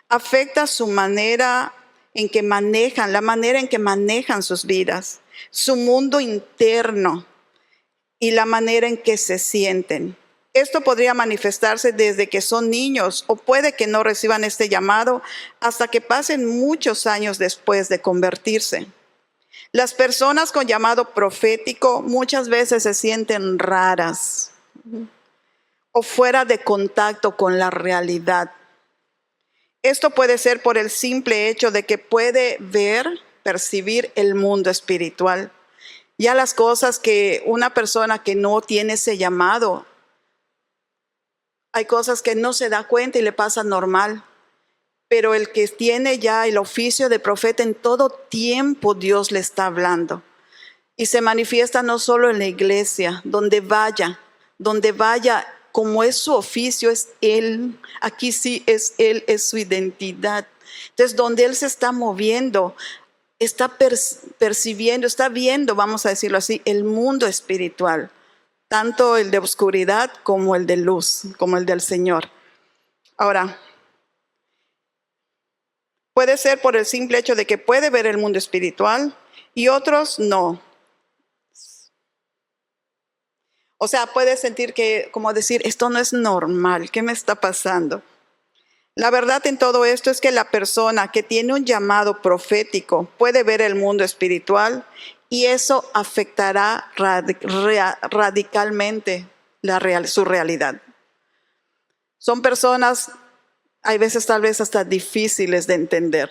Speaker 1: afecta su manera en que manejan, la manera en que manejan sus vidas, su mundo interno y la manera en que se sienten. Esto podría manifestarse desde que son niños o puede que no reciban este llamado hasta que pasen muchos años después de convertirse. Las personas con llamado profético muchas veces se sienten raras o fuera de contacto con la realidad. Esto puede ser por el simple hecho de que puede percibir el mundo espiritual. Ya las cosas que una persona que no tiene ese llamado Hay cosas que no se da cuenta y le pasa normal. Pero el que tiene ya el oficio de profeta, en todo tiempo Dios le está hablando. Y se manifiesta no solo en la iglesia, donde vaya, como es su oficio, es Él. Aquí sí es Él, es su identidad. Entonces, donde Él se está moviendo, está percibiendo, está viendo, vamos a decirlo así, el mundo espiritual. Tanto el de oscuridad como el de luz, como el del Señor. Ahora, puede ser por el simple hecho de que puede ver el mundo espiritual y otros no. O sea, puede sentir que, como decir, esto no es normal, ¿qué me está pasando? La verdad en todo esto es que la persona que tiene un llamado profético puede ver el mundo espiritual y eso afectará radicalmente su realidad. Son personas, hay veces tal vez hasta difíciles de entender.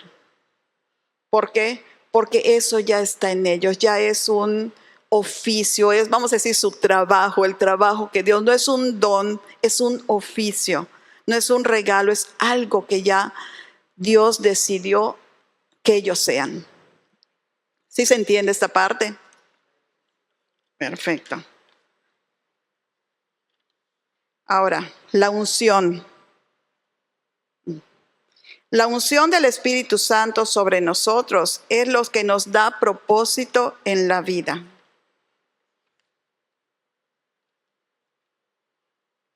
Speaker 1: ¿Por qué? Porque eso ya está en ellos, ya es un oficio, es, vamos a decir, su trabajo, el trabajo que Dios, no es un don, es un oficio, no es un regalo, es algo que ya Dios decidió que ellos sean. ¿Sí se entiende esta parte? Perfecto. Ahora, la unción. La unción del Espíritu Santo sobre nosotros es lo que nos da propósito en la vida.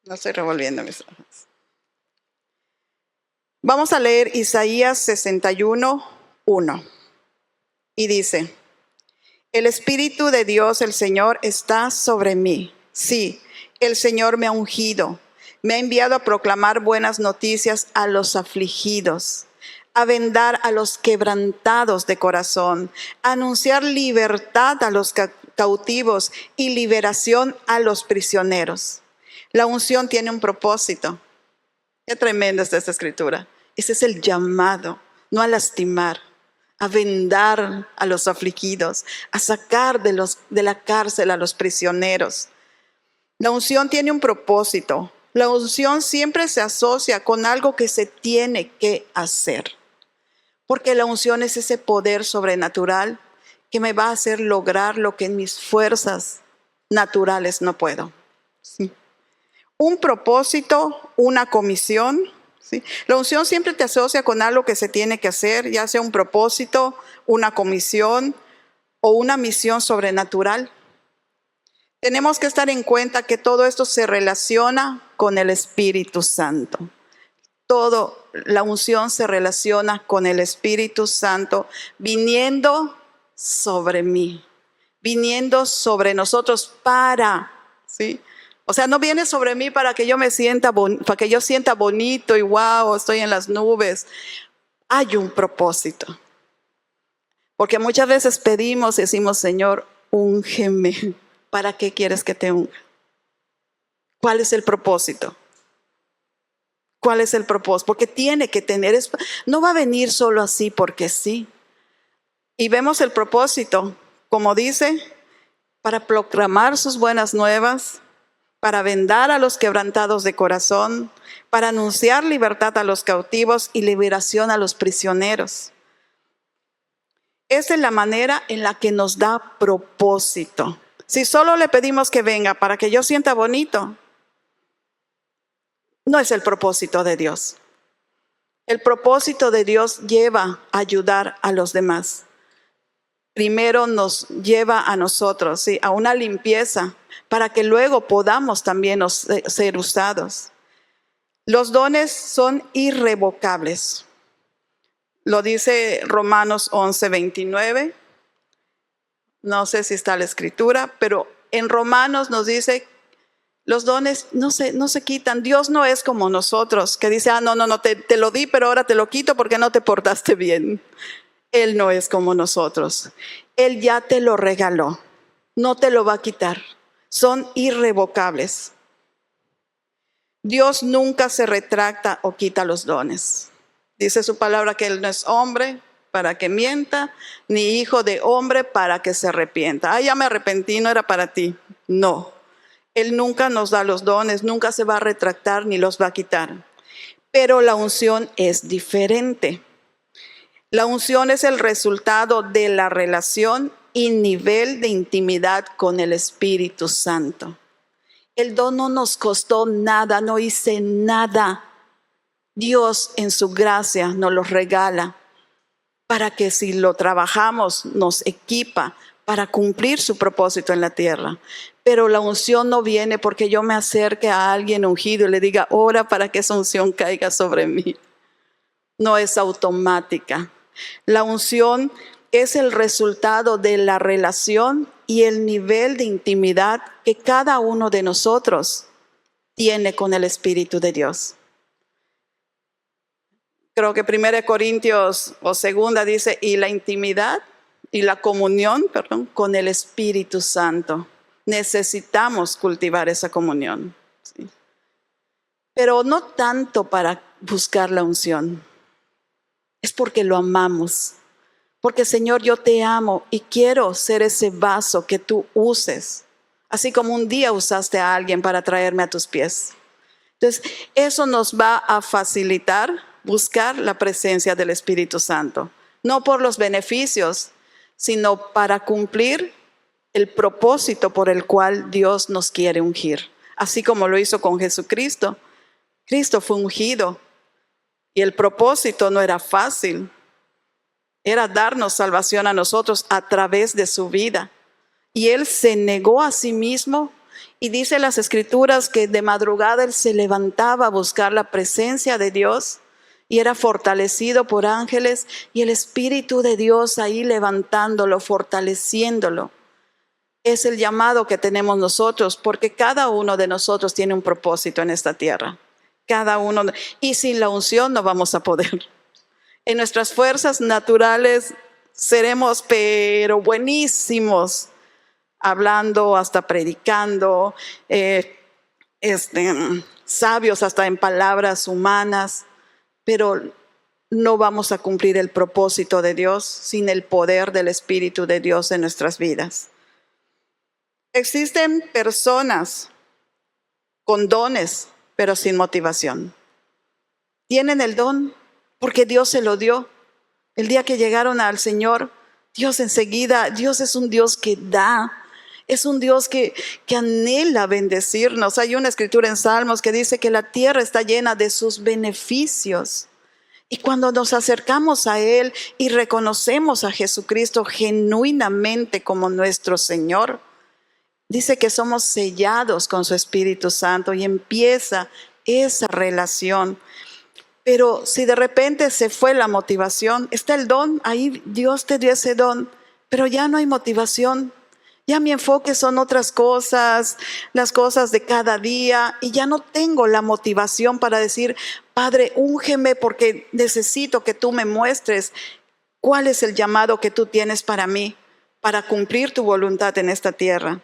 Speaker 1: No estoy revolviendo mis hojas. Vamos a leer Isaías 61:1. Y dice, el Espíritu de Dios, el Señor, está sobre mí. Sí, el Señor me ha ungido. Me ha enviado a proclamar buenas noticias a los afligidos, a vendar a los quebrantados de corazón, a anunciar libertad a los cautivos y liberación a los prisioneros. La unción tiene un propósito. Qué tremenda es esta escritura. Ese es el llamado, no a lastimar, a vendar a los afligidos, a sacar de la cárcel a los prisioneros. La unción tiene un propósito. La unción siempre se asocia con algo que se tiene que hacer. Porque la unción es ese poder sobrenatural que me va a hacer lograr lo que en mis fuerzas naturales no puedo. Sí. Un propósito, una comisión. ¿Sí? La unción siempre te asocia con algo que se tiene que hacer, ya sea un propósito, una comisión o una misión sobrenatural. Tenemos que estar en cuenta que todo esto se relaciona con el Espíritu Santo. La unción se relaciona con el Espíritu Santo viniendo sobre mí, viniendo sobre nosotros ¿sí? O sea, no viene sobre mí para que yo para que yo sienta bonito y wow, estoy en las nubes. Hay un propósito. Porque muchas veces pedimos y decimos, Señor, úngeme. ¿Para qué quieres que te unja? ¿Cuál es el propósito? ¿Cuál es el propósito? Porque tiene que tener, no va a venir solo así porque sí. Y vemos el propósito, como dice, para proclamar sus buenas nuevas, para vendar a los quebrantados de corazón, para anunciar libertad a los cautivos y liberación a los prisioneros. Esa es la manera en la que nos da propósito. Si solo le pedimos que venga para que yo sienta bonito, no es el propósito de Dios. El propósito de Dios lleva a ayudar a los demás. Primero nos lleva a nosotros, ¿sí? A una limpieza para que luego podamos también ser usados. Los dones son irrevocables. Lo dice Romanos 11:29. No sé si está la escritura, pero en Romanos nos dice, los dones no se quitan. Dios no es como nosotros, que dice, no, te lo di, pero ahora te lo quito porque no te portaste bien. Él no es como nosotros. Él ya te lo regaló, no te lo va a quitar. Son irrevocables. Dios nunca se retracta o quita los dones. Dice su palabra que Él no es hombre para que mienta, ni hijo de hombre para que se arrepienta. Ya me arrepentí, no era para ti. No, Él nunca nos da los dones, nunca se va a retractar ni los va a quitar. Pero la unción es diferente. La unción es el resultado de la relación y nivel de intimidad con el Espíritu Santo. El don no nos costó nada, no hice nada. Dios en su gracia nos lo regala para que si lo trabajamos nos equipa para cumplir su propósito en la tierra. Pero la unción no viene porque yo me acerque a alguien ungido y le diga, ora para que esa unción caiga sobre mí. No es automática. La unción es el resultado de la relación y el nivel de intimidad que cada uno de nosotros tiene con el Espíritu de Dios. Creo que 1 Corintios o 2 dice, y la intimidad y la comunión, con el Espíritu Santo. Necesitamos cultivar esa comunión. ¿Sí? Pero no tanto para buscar la unción. Es porque lo amamos. Porque Señor, yo te amo y quiero ser ese vaso que tú uses. Así como un día usaste a alguien para traerme a tus pies. Entonces, eso nos va a facilitar buscar la presencia del Espíritu Santo. No por los beneficios, sino para cumplir el propósito por el cual Dios nos quiere ungir. Así como lo hizo con Jesucristo. Cristo fue ungido y el propósito no era fácil. Era darnos salvación a nosotros a través de su vida. Y Él se negó a sí mismo. Y dice las Escrituras que de madrugada Él se levantaba a buscar la presencia de Dios. Y era fortalecido por ángeles. Y el Espíritu de Dios ahí levantándolo, fortaleciéndolo. Es el llamado que tenemos nosotros. Porque cada uno de nosotros tiene un propósito en esta tierra. Cada uno. Y sin la unción no vamos a poder. En nuestras fuerzas naturales seremos pero buenísimos, hablando hasta predicando, sabios hasta en palabras humanas, pero no vamos a cumplir el propósito de Dios sin el poder del Espíritu de Dios en nuestras vidas. Existen personas con dones, pero sin motivación. Tienen el don porque Dios se lo dio. El día que llegaron al Señor, Dios enseguida, Dios es un Dios que da, es un Dios que anhela bendecirnos. Hay una escritura en Salmos que dice que la tierra está llena de sus beneficios. Y cuando nos acercamos a Él y reconocemos a Jesucristo genuinamente como nuestro Señor, dice que somos sellados con su Espíritu Santo y empieza esa relación. Pero si de repente se fue la motivación, está el don, ahí Dios te dio ese don, pero ya no hay motivación. Ya mi enfoque son otras cosas, las cosas de cada día, y ya no tengo la motivación para decir, Padre, úngeme porque necesito que tú me muestres cuál es el llamado que tú tienes para mí, para cumplir tu voluntad en esta tierra.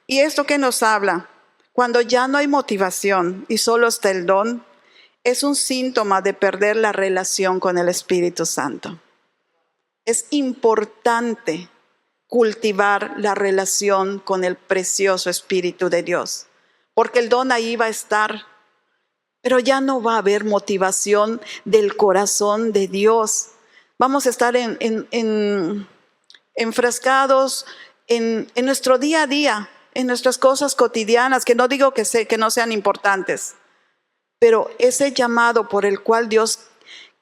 Speaker 1: ¿Y esto qué nos habla? Cuando ya no hay motivación y solo está el don, es un síntoma de perder la relación con el Espíritu Santo. Es importante cultivar la relación con el precioso Espíritu de Dios, porque el don ahí va a estar, pero ya no va a haber motivación del corazón de Dios. Vamos a estar enfrascados en nuestro día a día, en nuestras cosas cotidianas, que no digo que no sean importantes, pero ese llamado por el cual Dios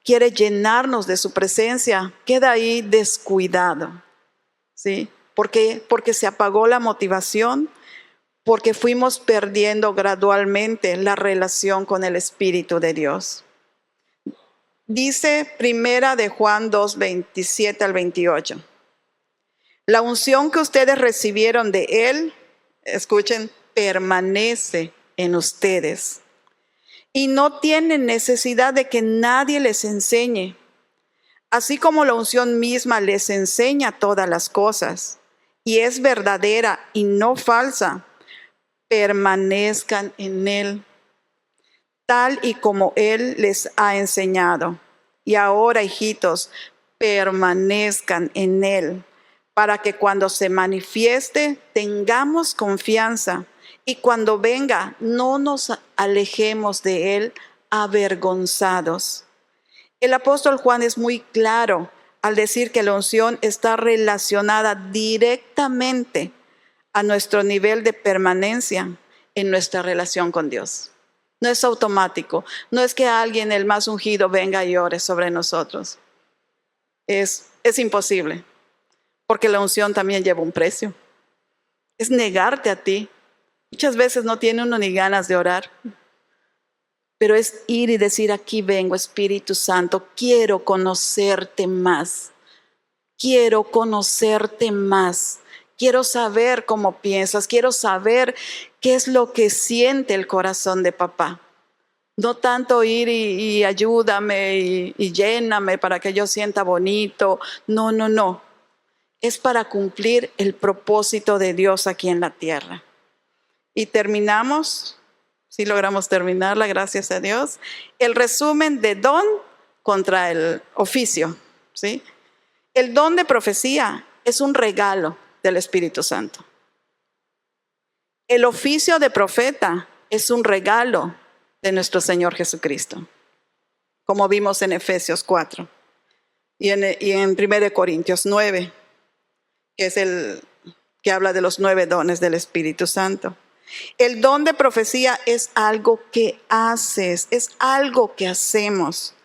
Speaker 1: quiere llenarnos de su presencia queda ahí descuidado. ¿Sí? Porque se apagó la motivación, porque fuimos perdiendo gradualmente la relación con el Espíritu de Dios. Dice 1 de Juan 2, 27 al 28. La unción que ustedes recibieron de Él, escuchen, permanece en ustedes. Y no tienen necesidad de que nadie les enseñe. Así como la unción misma les enseña todas las cosas y es verdadera y no falsa, permanezcan en Él, tal y como Él les ha enseñado. Y ahora, hijitos, permanezcan en Él, para que cuando se manifieste tengamos confianza Y cuando venga, no nos alejemos de Él avergonzados. El apóstol Juan es muy claro al decir que la unción está relacionada directamente a nuestro nivel de permanencia en nuestra relación con Dios. No es automático, no es que alguien, el más ungido, venga y ore sobre nosotros. Es imposible, porque la unción también lleva un precio. Es negarte a ti. Muchas veces no tiene uno ni ganas de orar, pero es ir y decir: aquí vengo, Espíritu Santo, quiero conocerte más. Quiero conocerte más. Quiero saber cómo piensas. Quiero saber qué es lo que siente el corazón de papá. No tanto ir y ayúdame y lléname para que yo sienta bonito. No. Es para cumplir el propósito de Dios aquí en la tierra. Y terminamos, si logramos terminarla, gracias a Dios, el resumen de don contra el oficio, ¿sí? El don de profecía es un regalo del Espíritu Santo. El oficio de profeta es un regalo de nuestro Señor Jesucristo, como vimos en Efesios 4 y en 1 Corintios 9, que es el que habla de los 9 dones del Espíritu Santo. El don de profecía es algo que haces, es algo que hacemos.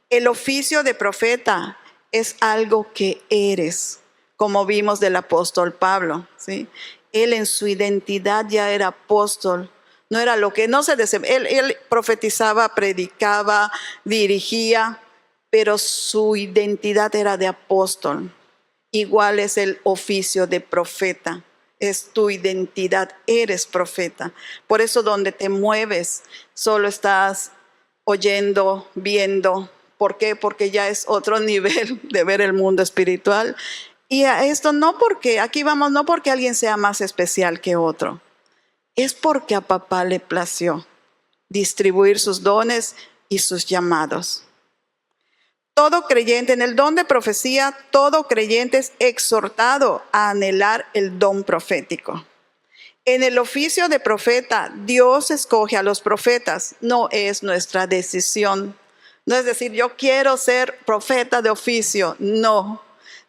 Speaker 1: El oficio de profeta es algo que eres, como vimos del apóstol Pablo, ¿sí? Él en su identidad ya era apóstol. No era lo que no se él profetizaba, predicaba, dirigía, pero su identidad era de apóstol. Igual es el oficio de profeta. Es tu identidad, eres profeta. Por eso donde te mueves, solo estás oyendo, viendo. ¿Por qué? Porque ya es otro nivel de ver el mundo espiritual. Y a esto no porque, aquí vamos, no porque alguien sea más especial que otro. Es porque a papá le plació distribuir sus dones y sus llamados. Todo creyente, en el don de profecía, todo creyente es exhortado a anhelar el don profético. En el oficio de profeta, Dios escoge a los profetas, no es nuestra decisión. No es decir, yo quiero ser profeta de oficio, no.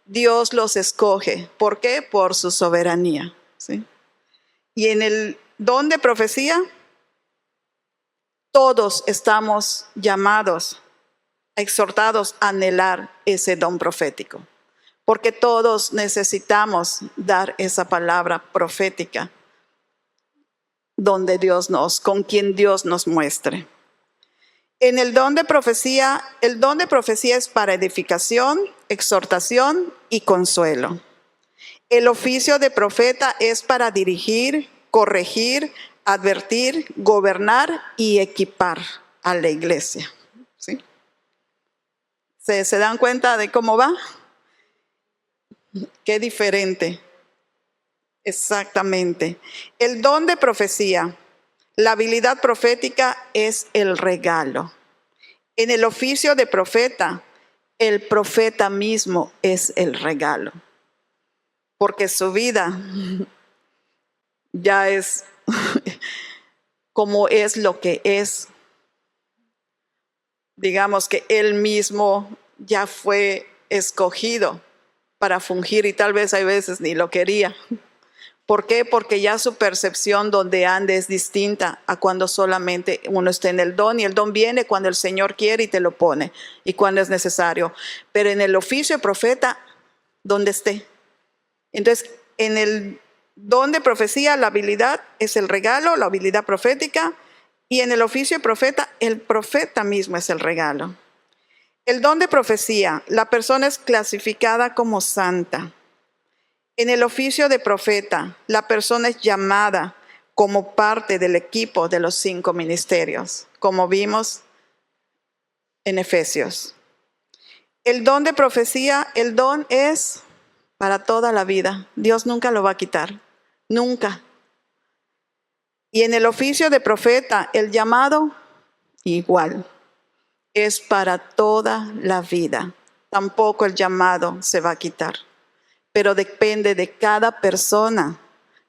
Speaker 1: Dios los escoge. ¿Por qué? Por su soberanía, ¿sí? Y en el don de profecía, todos estamos llamados, exhortados a anhelar ese don profético, porque todos necesitamos dar esa palabra profética con quien Dios nos muestre. En el don de profecía es para edificación, exhortación y consuelo. El oficio de profeta es para dirigir, corregir, advertir, gobernar y equipar a la iglesia, ¿sí? ¿Se dan cuenta de cómo va? Qué diferente. Exactamente. El don de profecía, la habilidad profética es el regalo. En el oficio de profeta, el profeta mismo es el regalo. Porque su vida ya es como es lo que es. Digamos que él mismo ya fue escogido para fungir y tal vez hay veces ni lo quería. ¿Por qué? Porque ya su percepción donde ande es distinta a cuando solamente uno está en el don, y el don viene cuando el Señor quiere y te lo pone y cuando es necesario. Pero en el oficio de profeta, donde esté. Entonces, en el don de profecía, la habilidad es el regalo, la habilidad profética, y en el oficio de profeta, el profeta mismo es el regalo. El don de profecía, la persona es clasificada como santa. En el oficio de profeta, la persona es llamada como parte del equipo de los 5 ministerios, como vimos en Efesios. El don de profecía, el don es para toda la vida. Dios nunca lo va a quitar, nunca. Y en el oficio de profeta, el llamado, igual, es para toda la vida. Tampoco el llamado se va a quitar. Pero depende de cada persona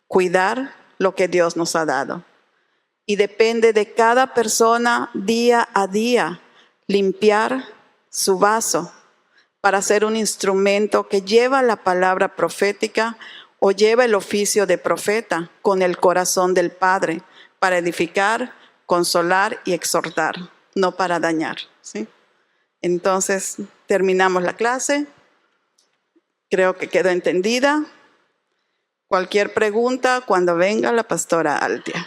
Speaker 1: cuidar lo que Dios nos ha dado. Y depende de cada persona día a día limpiar su vaso para ser un instrumento que lleva la palabra profética o lleva el oficio de profeta con el corazón del Padre para edificar, consolar y exhortar, no para dañar, ¿sí? Entonces, terminamos la clase. Creo que quedó entendida. Cualquier pregunta cuando venga la pastora Altia.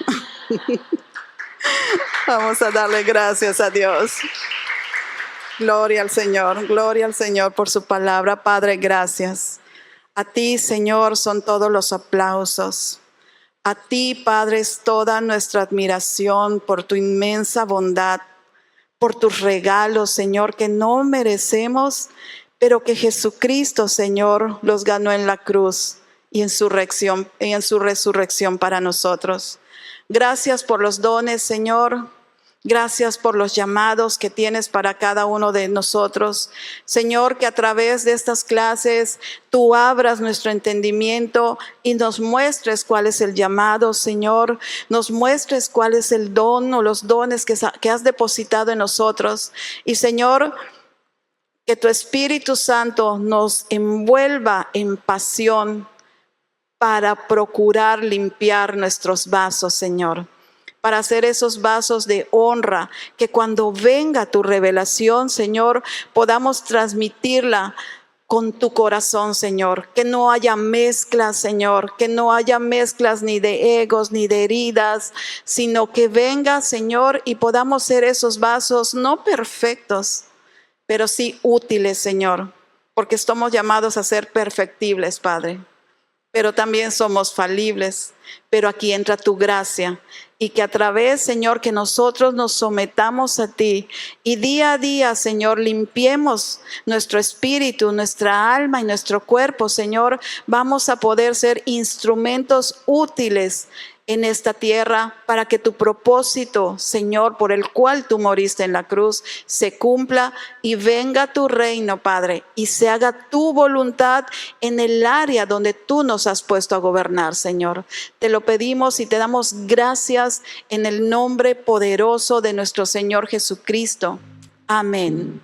Speaker 1: Vamos a darle gracias a Dios. Gloria al Señor por su palabra. Padre, gracias. A ti, Señor, son todos los aplausos. A ti, Padre, es toda nuestra admiración por tu inmensa bondad, por tus regalos, Señor, que no merecemos, pero que Jesucristo, Señor, los ganó en la cruz y en su resurrección para nosotros. Gracias por los dones, Señor. Gracias por los llamados que tienes para cada uno de nosotros. Señor, que a través de estas clases tú abras nuestro entendimiento y nos muestres cuál es el llamado, Señor. Nos muestres cuál es el don o los dones que has depositado en nosotros. Y, Señor, que tu Espíritu Santo nos envuelva en pasión para procurar limpiar nuestros vasos, Señor. Para hacer esos vasos de honra, que cuando venga tu revelación, Señor, podamos transmitirla con tu corazón, Señor. Que no haya mezclas, Señor, que no haya mezclas ni de egos, ni de heridas, sino que venga, Señor, y podamos ser esos vasos no perfectos, pero sí útiles, Señor, porque estamos llamados a ser perfectibles, Padre. Pero también somos falibles, pero aquí entra tu gracia. Y que a través, Señor, que nosotros nos sometamos a ti y día a día, Señor, limpiemos nuestro espíritu, nuestra alma y nuestro cuerpo, Señor, vamos a poder ser instrumentos útiles en esta tierra para que tu propósito, Señor, por el cual tú moriste en la cruz, se cumpla y venga tu reino, Padre, y se haga tu voluntad en el área donde tú nos has puesto a gobernar, Señor. Te lo pedimos y te damos gracias en el nombre poderoso de nuestro Señor Jesucristo. Amén.